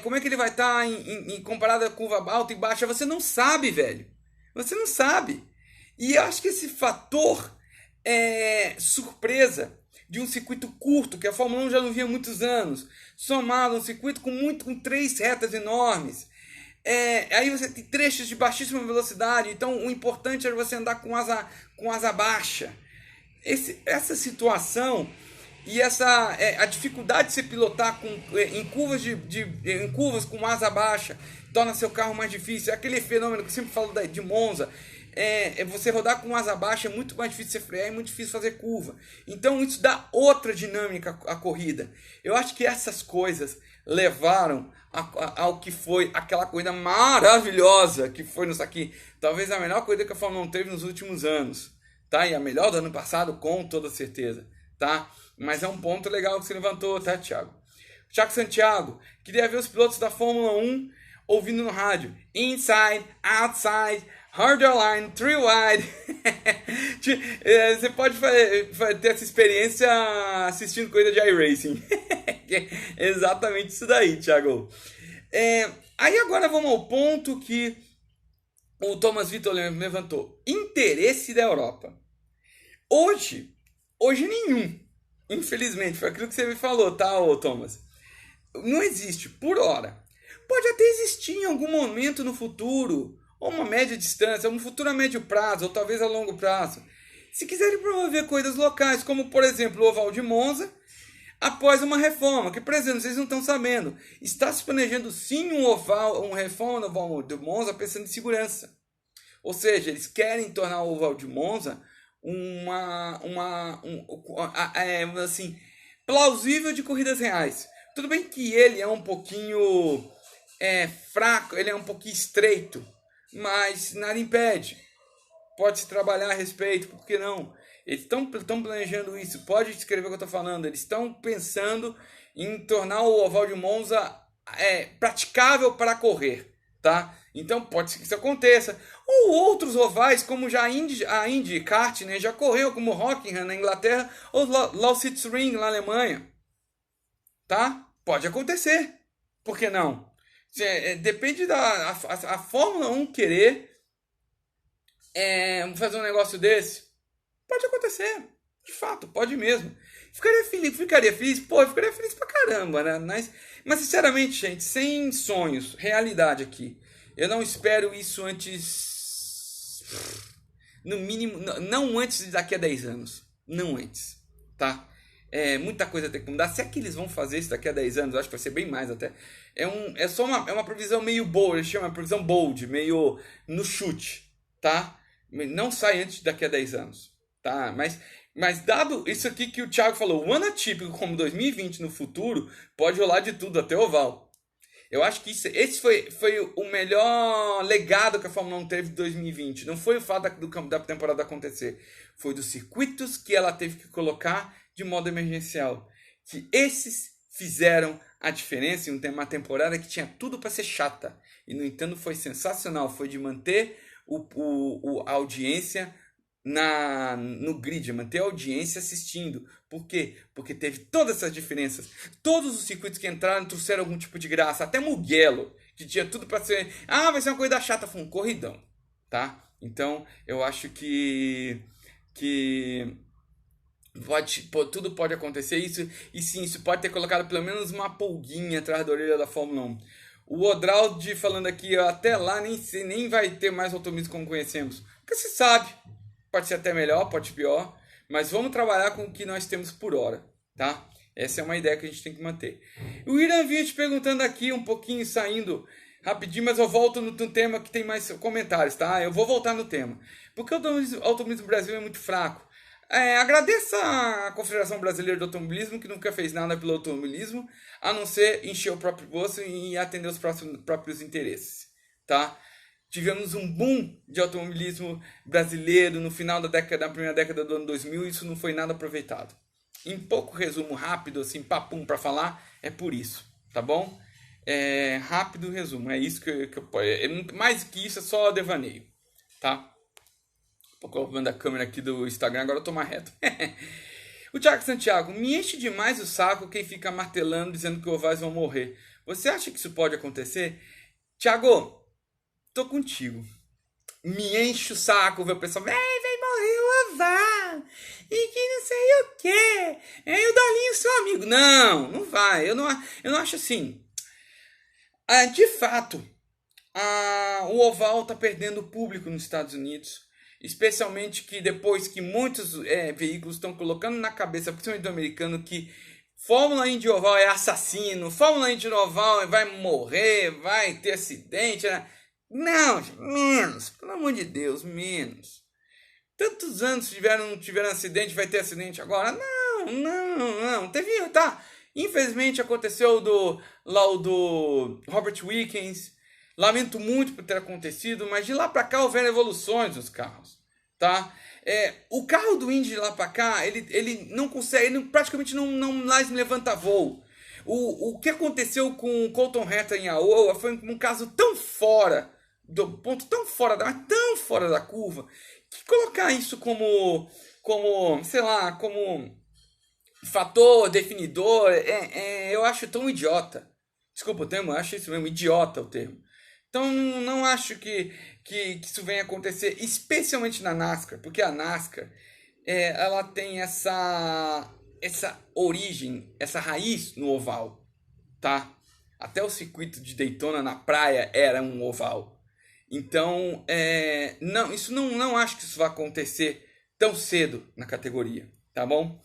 Como é que ele vai estar em comparado a curva alta e baixa? Você não sabe, velho. Você não sabe. E eu acho que esse fator surpresa de um circuito curto, que a Fórmula 1 já não via há muitos anos, somado a um circuito com 3 retas enormes. Aí você tem trechos de baixíssima velocidade, então o importante era você andar com asa baixa. Essa situação E a dificuldade de se pilotar em curvas com asa baixa torna seu carro mais difícil. É aquele fenômeno que eu sempre falo de Monza. Você rodar com asa baixa é muito mais difícil você frear, é muito difícil fazer curva. Então isso dá outra dinâmica à corrida. Eu acho que essas coisas levaram ao que foi aquela corrida maravilhosa que foi no aqui. Talvez a melhor corrida que a Fórmula 1 teve nos últimos anos. Tá? E a melhor do ano passado, com toda certeza. Tá? Mas é um ponto legal que você levantou, tá, Thiago? Thiago Santiago, queria ver os pilotos da Fórmula 1 ouvindo no rádio. Inside, outside, hard line, three wide. Você pode ter essa experiência assistindo corrida de iRacing. É exatamente isso daí, Thiago. Aí agora vamos ao ponto que o Thomas Vitor levantou. Interesse da Europa. Hoje nenhum. Infelizmente, foi aquilo que você me falou, tá, ô Thomas? Não existe, por hora. Pode até existir em algum momento no futuro, ou uma média distância, um futuro a médio prazo, ou talvez a longo prazo. Se quiserem promover coisas locais, como por exemplo o Oval de Monza, após uma reforma, que por exemplo, vocês não estão sabendo, está se planejando sim uma reforma no Oval de Monza pensando em segurança. Ou seja, eles querem tornar o Oval de Monza assim, plausível de corridas reais. Tudo bem que ele é um pouquinho fraco, ele é um pouquinho estreito, mas nada impede. Pode-se trabalhar a respeito, por que não? Eles estão planejando isso, pode escrever o que eu estou falando, eles estão pensando em tornar o Oval de Monza praticável para correr, tá? Então pode ser que isso aconteça. Ou outros ovais, como já a Indy Kart, né, já correu, como Rockingham na Inglaterra, ou Lausitzring na Alemanha. Tá? Pode acontecer. Por que não? Depende da a Fórmula 1 querer fazer um negócio desse. Pode acontecer. De fato, pode mesmo. Ficaria feliz? Pô, eu ficaria feliz pra caramba, né? Mas sinceramente, gente, sem sonhos, realidade aqui. Eu não espero isso antes. No mínimo, não antes de daqui a 10 anos. Não antes, tá? Muita coisa tem que mudar. Se é que eles vão fazer isso daqui a 10 anos, eu acho que vai ser bem mais até. É só uma previsão meio bold, eles chamam de previsão bold, meio no chute, tá? Não sai antes de daqui a 10 anos, tá? Mas dado isso aqui que o Thiago falou, um ano atípico como 2020 no futuro, pode rolar de tudo, até oval. Eu acho que esse foi o melhor legado que a Fórmula 1 teve de 2020. Não foi o fato da temporada acontecer. Foi dos circuitos que ela teve que colocar de modo emergencial. Que esses fizeram a diferença em uma temporada que tinha tudo para ser chata. E, no entanto, foi sensacional. Foi de manter a audiência no grid, manter a audiência assistindo. Por quê? Porque teve todas essas diferenças. Todos os circuitos que entraram trouxeram algum tipo de graça. Até Mugello, que tinha tudo para ser... vai ser uma corrida chata. Foi um corridão, tá? Então, eu acho que tudo pode acontecer. E sim, isso pode ter colocado pelo menos uma pulguinha atrás da orelha da Fórmula 1. O Odraldi falando aqui, até lá nem vai ter mais automobilismo como conhecemos. Porque se sabe... Pode ser até melhor, pode ser pior, mas vamos trabalhar com o que nós temos por hora, tá? Essa é uma ideia que a gente tem que manter. O Irã vinha te perguntando aqui, um pouquinho saindo rapidinho, mas eu volto no tema que tem mais comentários, tá? Eu vou voltar no tema. Porque o automobilismo Brasil é muito fraco. Agradeça a Confederação Brasileira de Automobilismo, que nunca fez nada pelo automobilismo, a não ser encher o próprio bolso e atender os próprios interesses, tá? Tivemos um boom de automobilismo brasileiro no final da primeira década do ano 2000 e isso não foi nada aproveitado. Em pouco resumo rápido, assim, papum para falar, é por isso, tá bom? Rápido resumo, é isso que mais que isso é só devaneio, tá? Tô colocando a câmera aqui do Instagram, agora eu tô mais reto. O Thiago Santiago, me enche demais o saco quem fica martelando dizendo que os ovais vão morrer. Você acha que isso pode acontecer? Thiago, tô contigo. Me enche o saco ver o pessoal. Vai morrer o oval. E que não sei o quê. O Dolinho, seu amigo. Não vai. Eu não acho assim. De fato, o oval tá perdendo público nos Estados Unidos. especialmente que depois que muitos veículos estão colocando na cabeça, principalmente do americano, que Fórmula Indy oval é assassino, Fórmula Indy oval vai morrer, vai ter acidente. Né? Não, menos, pelo amor de Deus, menos. Tantos anos tiveram acidente, vai ter acidente agora? Não. Teve, tá. Infelizmente aconteceu o do Robert Wickens. Lamento muito por ter acontecido, mas de lá pra cá houveram evoluções nos carros, tá? O carro do Indy de lá pra cá, ele não consegue, ele praticamente não mais levanta voo. O que aconteceu com o Colton Herta em Iowa foi um caso tão fora do ponto, tão fora da curva, que colocar isso como sei lá, como fator definidor, eu acho tão idiota. Desculpa o termo, eu acho isso mesmo, idiota o termo. Então não acho que isso venha acontecer, especialmente na NASCAR, porque a NASCAR ela tem essa origem, essa raiz no oval, tá? Até o circuito de Daytona na praia era um oval. Então, não acho que isso vai acontecer tão cedo na categoria, tá bom?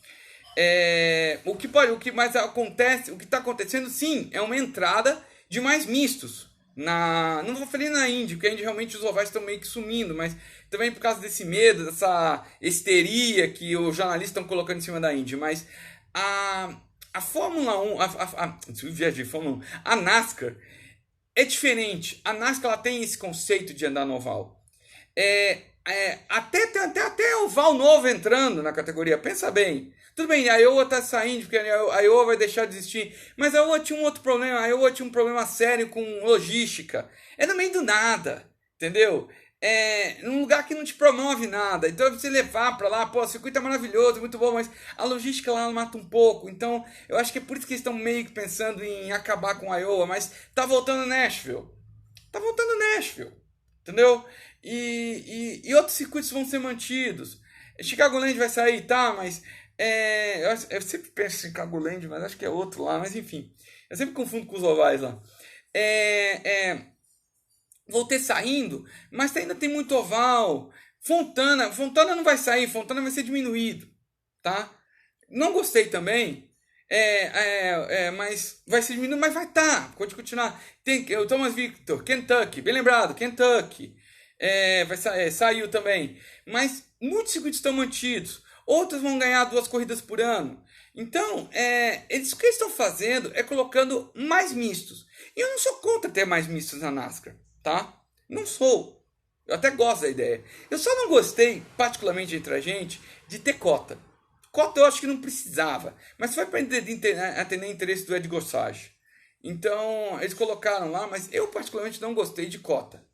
O que mais acontece, o que está acontecendo, sim, é uma entrada de mais mistos. Não vou falar na Indy, porque a Indy realmente os ovais estão meio que sumindo, mas também por causa desse medo, dessa histeria que os jornalistas estão colocando em cima da Indy. Mas a Fórmula 1, a NASCAR é diferente. A NASCAR ela tem esse conceito de andar no oval. Até oval novo entrando na categoria, pensa bem. Tudo bem, a Iowa tá saindo, porque a Iowa vai deixar de existir. Mas a Iowa tinha um outro problema. A Iowa tinha um problema sério com logística. É no meio do nada, entendeu? Num lugar que não te promove nada. Então você levar pra lá, o circuito é maravilhoso, muito bom, mas a logística lá mata um pouco. Então eu acho que é por isso que eles estão meio que pensando em acabar com a Iowa. Mas tá voltando Nashville. Entendeu? E outros circuitos vão ser mantidos. Chicagoland vai sair, tá, mas eu sempre penso em Chicagoland, mas acho que é outro lá, mas enfim. Eu sempre confundo com os ovais lá. Vou ter saindo, mas ainda tem muito oval. Fontana não vai sair, Fontana vai ser diminuído, tá? Não gostei também. Mas vai ser diminuído, mas vai estar. Pode continuar. Tem o Thomas Victor, Kentucky, bem lembrado, Kentucky. Saiu também. Mas muitos circuitos estão mantidos. Outros vão ganhar 2 corridas por ano. Então, o que eles estão fazendo é colocando mais mistos. E eu não sou contra ter mais mistos na NASCAR, tá? Não sou. Eu até gosto da ideia. Eu só não gostei, particularmente entre a gente, de ter cota. Cota eu acho que não precisava. Mas foi para atender interesse do Ed Gossage. Então, eles colocaram lá, mas eu particularmente não gostei de cota.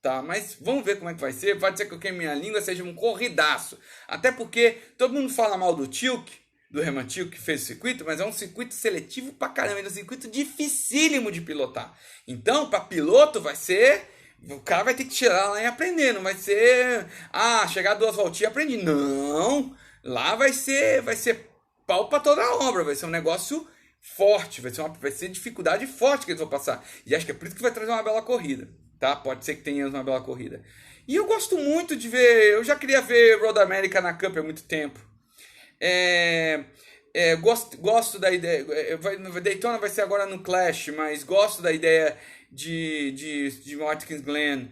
Tá, mas vamos ver como é que vai ser. Pode ser que eu queime minha língua, seja um corridaço. Até porque todo mundo fala mal do Tilke, do Herman Tilke, que fez o circuito, mas é um circuito seletivo pra caramba, é um circuito dificílimo de pilotar. Então, para piloto vai ser... O cara vai ter que tirar lá e aprender, não vai ser... chegar 2 voltinhas e aprendi. Não! Lá vai ser pau pra toda a obra, vai ser um negócio forte, vai ser dificuldade forte que eles vão passar. E acho que é por isso que vai trazer uma bela corrida. Tá? Pode ser que tenha uma bela corrida. E eu gosto muito de ver... Eu já queria ver Road America na Cup há muito tempo. Gosto da ideia... Daytona vai ser agora no Clash, mas gosto da ideia de Watkins Glen.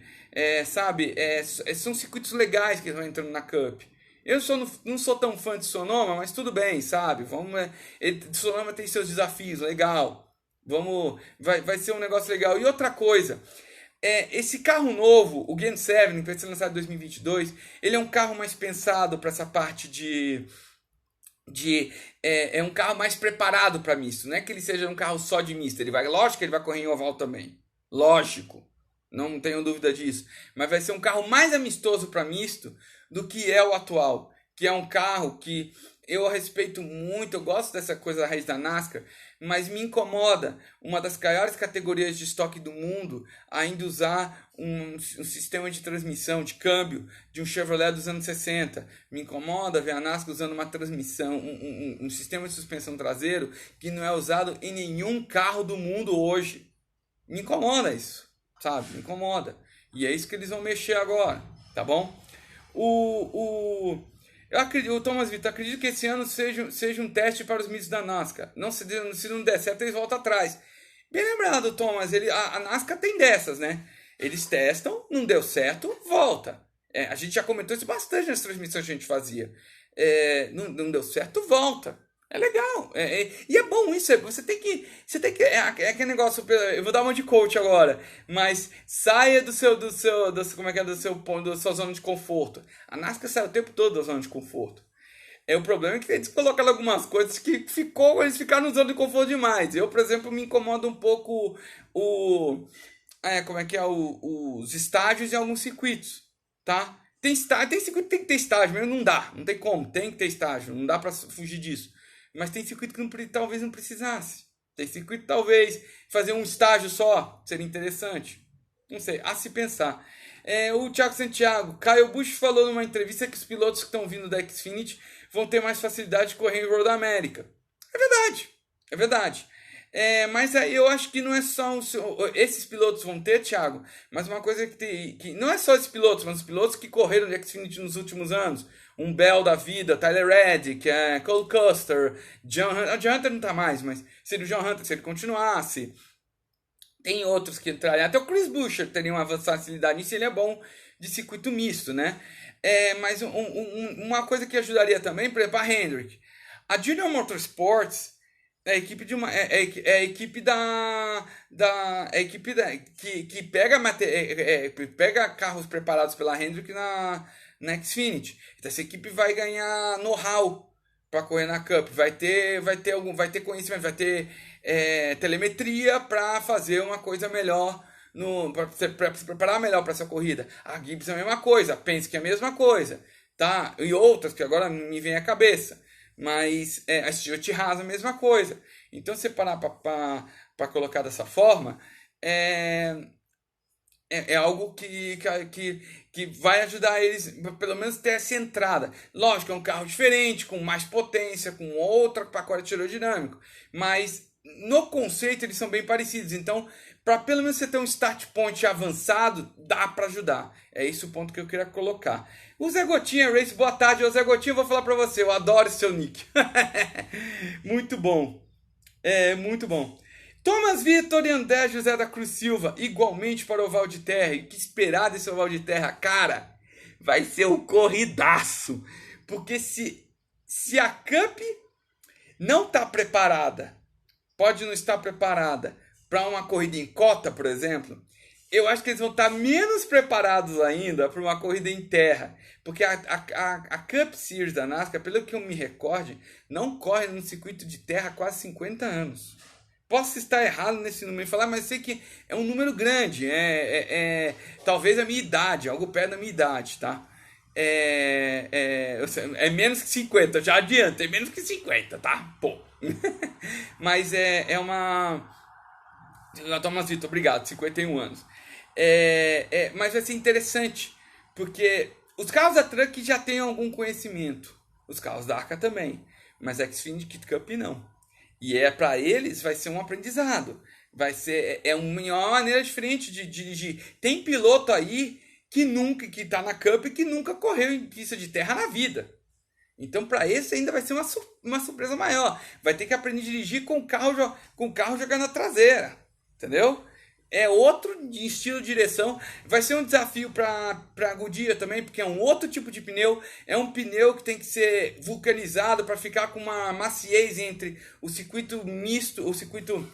São circuitos legais que estão entrando na Cup. Eu não sou tão fã de Sonoma, mas tudo bem, sabe? Sonoma tem seus desafios, legal. Vai ser um negócio legal. E outra coisa... esse carro novo, o Gen 7, que vai ser lançado em 2022, ele é um carro mais pensado para essa parte é um carro mais preparado para misto. Não é que ele seja um carro só de misto. Lógico que ele vai correr em oval também. Lógico. Não tenho dúvida disso. Mas vai ser um carro mais amistoso para misto do que é o atual. Que é um carro que eu respeito muito. Eu gosto dessa coisa da raiz da NASCAR. Mas me incomoda uma das maiores categorias de estoque do mundo ainda usar um sistema de transmissão, de câmbio, de um Chevrolet dos anos 60. Me incomoda ver a NASCAR usando uma transmissão, um sistema de suspensão traseiro que não é usado em nenhum carro do mundo hoje. Me incomoda isso, sabe? Me incomoda. E é isso que eles vão mexer agora, tá bom? Eu acredito, o Thomas Vitor, acredito que esse ano seja um teste para os mitos da NASCAR. Não, se não der certo, eles voltam atrás. Bem lembrado, Thomas. A NASCAR tem dessas, né? Eles testam, não deu certo, volta. A gente já comentou isso bastante nas transmissões que a gente fazia. Não deu certo, volta. É legal. E é bom isso. Você tem que. Aquele negócio. Eu vou dar uma de coach agora. Mas saia do seu. Como é que é? Da sua zona de conforto. A NASCAR sai o tempo todo da zona de conforto. O problema é que eles colocaram algumas coisas que eles ficaram na zona de conforto demais. Eu, por exemplo, me incomoda um pouco os estágios em alguns circuitos, tá? Tem circuito que tem que ter estágio, mas não dá, não tem como, tem que ter estágio, não dá pra fugir disso. Mas tem circuito que talvez não precisasse. Tem circuito talvez fazer um estágio só seria interessante. Não sei, a se pensar. O Thiago Santiago, Caio Busch falou numa entrevista que os pilotos que estão vindo da Xfinity vão ter mais facilidade de correr em Road America. É verdade. Mas aí eu acho que não é só esses pilotos vão ter, Thiago, mas uma coisa que não é só esses pilotos, mas os pilotos que correram de Xfinity nos últimos anos, um Bell da vida, Tyler Reddick, Cole Custer, John Hunter não tá mais, mas seria o John Hunter se ele continuasse. Tem outros que entrariam, até o Chris Buescher teria uma facilidade nisso, ele é bom de circuito misto, né? Mas uma coisa que ajudaria também, por exemplo, a Hendrick. A Junior Motorsports é a equipe de uma a equipe que pega carros preparados pela Hendrick na Xfinity. Então essa equipe vai ganhar know-how para correr na Cup, vai ter conhecimento, vai ter telemetria para fazer uma coisa melhor, para se preparar melhor para essa corrida. A Gibson é a mesma coisa, a Penske é a mesma coisa, tá? E outras que agora me vem à cabeça. Mas a Stuart Haas é a mesma coisa. Então, se você parar para colocar dessa forma, é algo que vai ajudar eles, pelo menos, ter essa entrada. Lógico, é um carro diferente, com mais potência, com outra pacote aerodinâmico. Mas, no conceito, eles são bem parecidos. Então, para pelo menos você ter um start point avançado, dá para ajudar. É esse o ponto que eu queria colocar. O Zé Gotinha Race, boa tarde. O Zé Gotinha, eu vou falar para você, eu adoro seu nick. Muito bom. Muito bom. Thomas Vitor e André José da Cruz Silva, igualmente para o Oval de Terra. E que esperar desse Oval de Terra? Cara, vai ser um corridaço. Porque se a Cup não está preparada, pode não estar preparada para uma corrida em cota, por exemplo, eu acho que eles vão estar menos preparados ainda para uma corrida em terra. Porque a Cup Series da NASCAR, pelo que eu me recorde, não corre num circuito de terra há quase 50 anos. Posso estar errado nesse número e falar, mas sei que é um número grande. Talvez a minha idade, algo perto da minha idade, tá? É menos que 50, já adianta, é menos que 50, tá? Pô. Mas é uma... Thomas Vitor, obrigado, 51 anos. Mas vai ser interessante, porque os carros da Truck já têm algum conhecimento, os carros da Arca também, mas a Xfinity Cup não. E para eles vai ser um aprendizado, vai ser uma maneira diferente de dirigir. Tem piloto aí que tá na Cup e que nunca correu em pista de terra na vida. Então, para esse ainda vai ser uma surpresa maior. Vai ter que aprender a dirigir com o carro jogando na traseira. Entendeu? É outro estilo de direção. Vai ser um desafio para a Goodyear também, porque é um outro tipo de pneu. É um pneu que tem que ser vulcanizado para ficar com uma maciez entre o circuito misto, o circuito...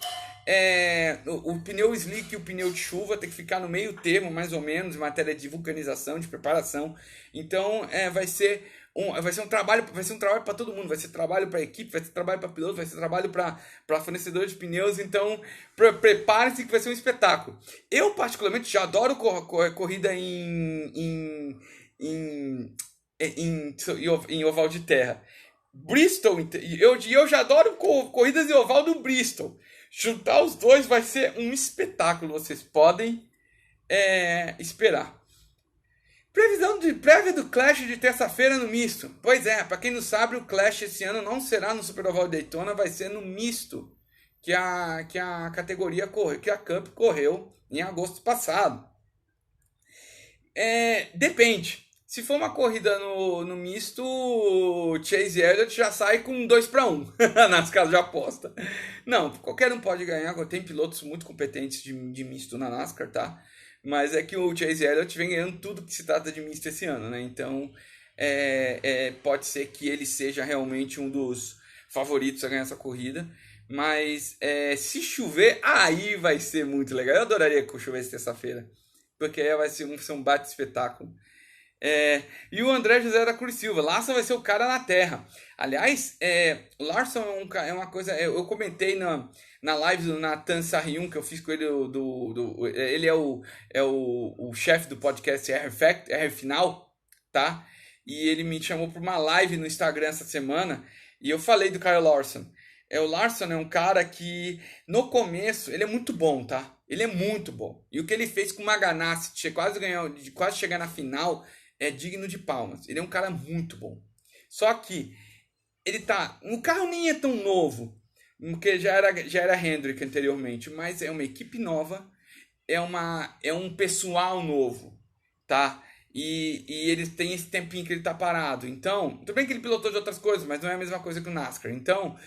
o pneu slick e o pneu de chuva tem que ficar no meio termo, mais ou menos, em matéria de vulcanização, de preparação. Então, vai ser um trabalho para todo mundo, vai ser trabalho para equipe, vai ser trabalho para piloto, vai ser trabalho para fornecedor de pneus. Então, prepare-se que vai ser um espetáculo. Eu, particularmente, já adoro corrida em oval de terra. Bristol, eu já adoro corridas em oval do Bristol. Juntar os dois vai ser um espetáculo, vocês podem esperar. Prévia do Clash de terça-feira no misto. Pois é, para quem não sabe, o Clash esse ano não será no Super Oval de Daytona, vai ser no misto, que a categoria que a Cup correu em agosto passado. Depende. Se for uma corrida no misto, o Chase Elliott já sai com 2-1 nas casas de aposta. Não, qualquer um pode ganhar. Tem pilotos muito competentes de misto na NASCAR, tá? Mas é que o Chase Elliott vem ganhando tudo que se trata de misto esse ano, né? Então, pode ser que ele seja realmente um dos favoritos a ganhar essa corrida. Mas se chover, aí vai ser muito legal. Eu adoraria que chovesse terça-feira, porque aí vai ser um bate espetáculo. E o André José da Cruz Silva, Larson vai ser o cara na terra. Aliás, o Larson é uma coisa. Eu comentei na live do Nathan Sarriun, que eu fiz com ele. Ele é o chefe do podcast R Final, tá? E ele me chamou para uma live no Instagram essa semana. E eu falei do Kyle Larson. O Larson é um cara que, no começo, ele é muito bom, tá? Ele é muito bom. E o que ele fez com o Maganassi, de quase chegar na final, é digno de palmas. Ele é um cara muito bom. Só que o carro nem é tão novo, porque já era Hendrick anteriormente, mas é uma equipe nova, é um pessoal novo, tá? E ele tem esse tempinho que ele tá parado. Então, tudo bem que ele pilotou de outras coisas, mas não é a mesma coisa que o NASCAR. Então,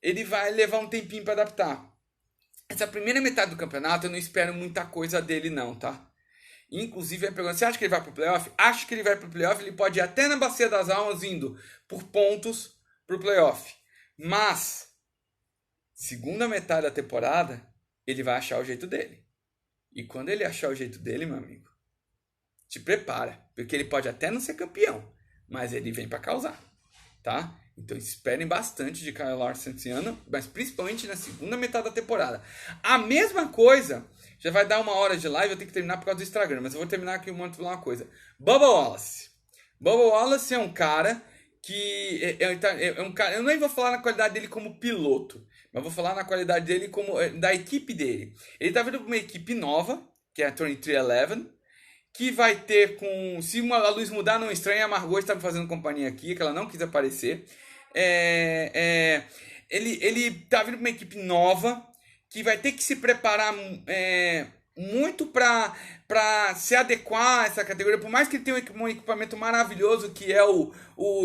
ele vai levar um tempinho para adaptar. Essa primeira metade do campeonato eu não espero muita coisa dele não, tá? Inclusive, ele pergunta, você acha que ele vai pro playoff? Acho que ele vai pro playoff, ele pode ir até na Bacia das Almas indo por pontos pro playoff. Mas, segunda metade da temporada, ele vai achar o jeito dele. E quando ele achar o jeito dele, meu amigo, te prepara, porque ele pode até não ser campeão, mas ele vem para causar, tá? Então esperem bastante de Kyle Larson esse ano, mas principalmente na segunda metade da temporada. A mesma coisa, já vai dar 1 hora de live, eu tenho que terminar por causa do Instagram, mas eu vou terminar aqui um falar uma coisa. Bubba Wallace. Bubba Wallace é um cara que é um cara, eu nem vou falar na qualidade dele como piloto, mas vou falar na qualidade dele como da equipe dele. Ele tá vindo para uma equipe nova, que é a 2311, que vai ter com... Se a luz mudar, não estranha, a Margot está me fazendo companhia aqui, que ela não quis aparecer. Ele tá vindo para uma equipe nova, que vai ter que se preparar muito para se adequar a essa categoria. Por mais que ele tenha um equipamento maravilhoso, que é o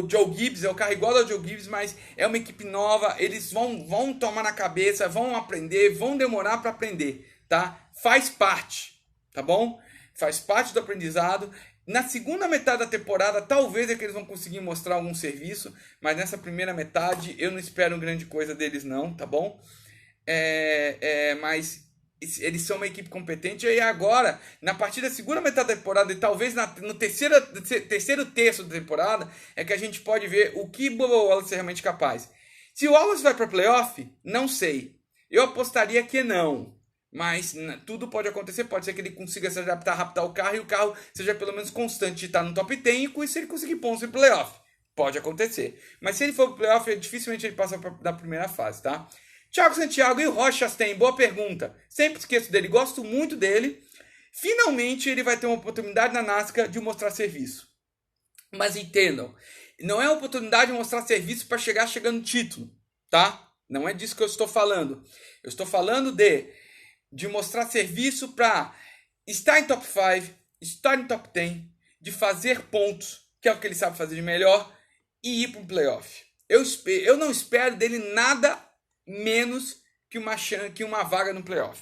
Joe Gibbs, é o carro igual ao Joe Gibbs, mas é uma equipe nova, eles vão tomar na cabeça, vão aprender, vão demorar para aprender, tá? Faz parte, tá bom? Faz parte do aprendizado. Na segunda metade da temporada, talvez é que eles vão conseguir mostrar algum serviço, mas nessa primeira metade eu não espero grande coisa deles não, tá bom? Mas eles são uma equipe competente, e agora, na partir da segunda metade da temporada, e talvez no terceiro terço da temporada, é que a gente pode ver o que Bubba Wallace é realmente capaz. Se o Wallace vai para playoff, não sei. Eu apostaria que não. Mas tudo pode acontecer, pode ser que ele consiga se adaptar rápido ao carro e o carro seja pelo menos constante de estar no top 10 e com isso ele conseguir pontos em playoff. Pode acontecer. Mas se ele for pro playoff, dificilmente ele passa da primeira fase, tá? Thiago Santiago e o Rocha tem, boa pergunta. Sempre esqueço dele, gosto muito dele. Finalmente ele vai ter uma oportunidade na NASCAR de mostrar serviço. Mas entendam, não é uma oportunidade de mostrar serviço para chegando título, tá? Não é disso que eu estou falando. Eu estou falando de mostrar serviço para estar em top 5, estar em top 10, de fazer pontos, que é o que ele sabe fazer de melhor, e ir para o playoff. Eu não espero dele nada menos que uma vaga no playoff.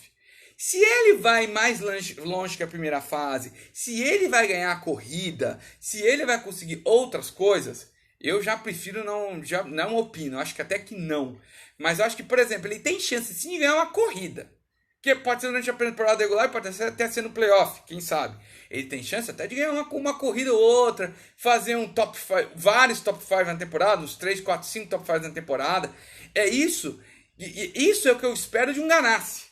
Se ele vai mais longe que a primeira fase, se ele vai ganhar a corrida, se ele vai conseguir outras coisas, eu já prefiro não opino, acho que até que não. Mas eu acho que, por exemplo, ele tem chance sim de ganhar uma corrida. Que pode ser durante a temporada regular, pode até ser no playoff, quem sabe. Ele tem chance até de ganhar uma corrida ou outra, fazer um top 5, vários top 5 na temporada, uns 3, 4, 5 top 5 na temporada. É isso. E isso é o que eu espero de um Ganassi.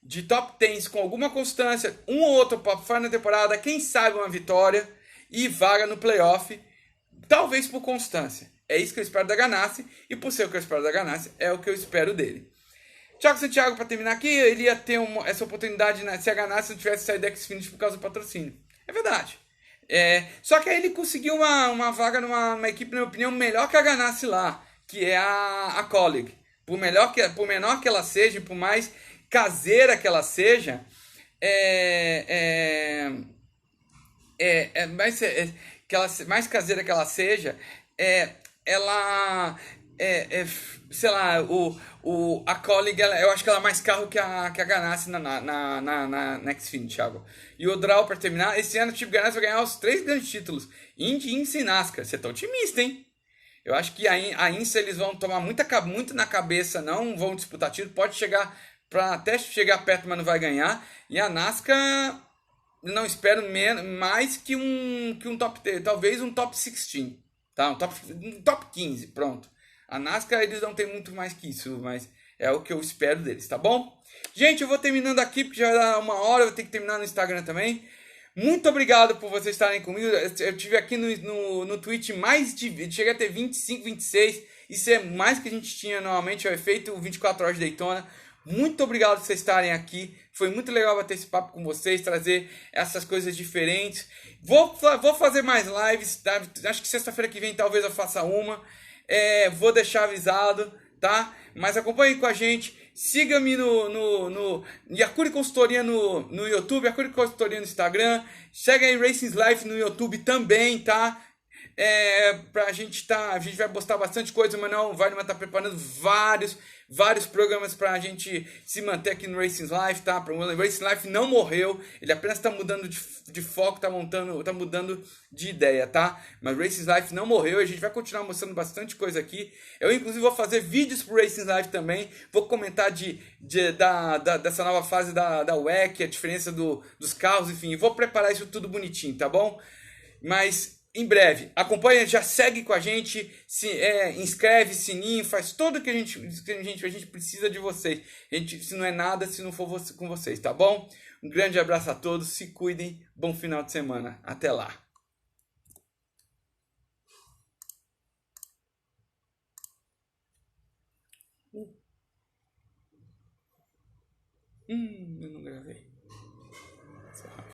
De top 10 com alguma constância, um ou outro top 5 na temporada, quem sabe uma vitória e vaga no playoff, talvez por constância. É isso que eu espero da Ganassi, e por ser o que eu espero da Ganassi, é o que eu espero dele. Thiago Santiago, para terminar aqui, ele ia ter essa oportunidade se a Ganassi não tivesse saído da Xfinity por causa do patrocínio. É verdade. Só que aí ele conseguiu uma vaga numa equipe, na minha opinião, melhor que a Ganassi lá, que é a Colleague. Por menor que ela seja, por mais caseira que ela seja, mais caseira que ela seja, ela sei lá, a Colleague, eu acho que ela é mais carro que a Ganassi na Xfinity, Thiago. E o Draw, pra terminar, esse ano o Chip Ganassi vai ganhar os 3 grandes títulos: Indy, IMSA e NASCAR. Você tá otimista, hein? Eu acho que a INSA eles vão tomar muito na cabeça, não vão disputar título, pode chegar até chegar perto, mas não vai ganhar. E a NASCAR não espero mais que um top, talvez um top 16, tá? Um top 15, pronto. A NASCAR eles não tem muito mais que isso, mas é o que eu espero deles, tá bom? Gente, eu vou terminando aqui porque já vai dar 1 hora, eu vou ter que terminar no Instagram também. Muito obrigado por vocês estarem comigo. Eu tive aqui no Twitch cheguei a ter 25, 26. Isso é mais que a gente tinha normalmente, é feito 24 horas de Daytona. Muito obrigado por vocês estarem aqui. Foi muito legal bater esse papo com vocês, trazer essas coisas diferentes. Vou fazer mais lives, tá? Acho que sexta-feira que vem talvez eu faça uma. Vou deixar avisado, tá? Mas acompanhe com a gente. Siga-me no Yakuri Consultoria no YouTube, Yakuri Consultoria no Instagram. Segue aí Racing Life no YouTube também, tá? A gente vai postar bastante coisa, mas não, o Weideman tá preparando vários programas pra gente se manter aqui no Racing Life, tá? O Racing Life não morreu, ele apenas tá mudando de foco, tá mudando de ideia, tá? Mas o Racing Life não morreu, a gente vai continuar mostrando bastante coisa aqui. Eu inclusive vou fazer vídeos pro Racing Life também, vou comentar dessa nova fase da WEC, a diferença dos carros, enfim, vou preparar isso tudo bonitinho, tá bom? Mas em breve, acompanha, já segue com a gente, inscreve, sininho, faz tudo que a gente precisa de vocês. Se não é nada, se não for com vocês, tá bom? Um grande abraço a todos, se cuidem, bom final de semana, até lá. Eu não gravei.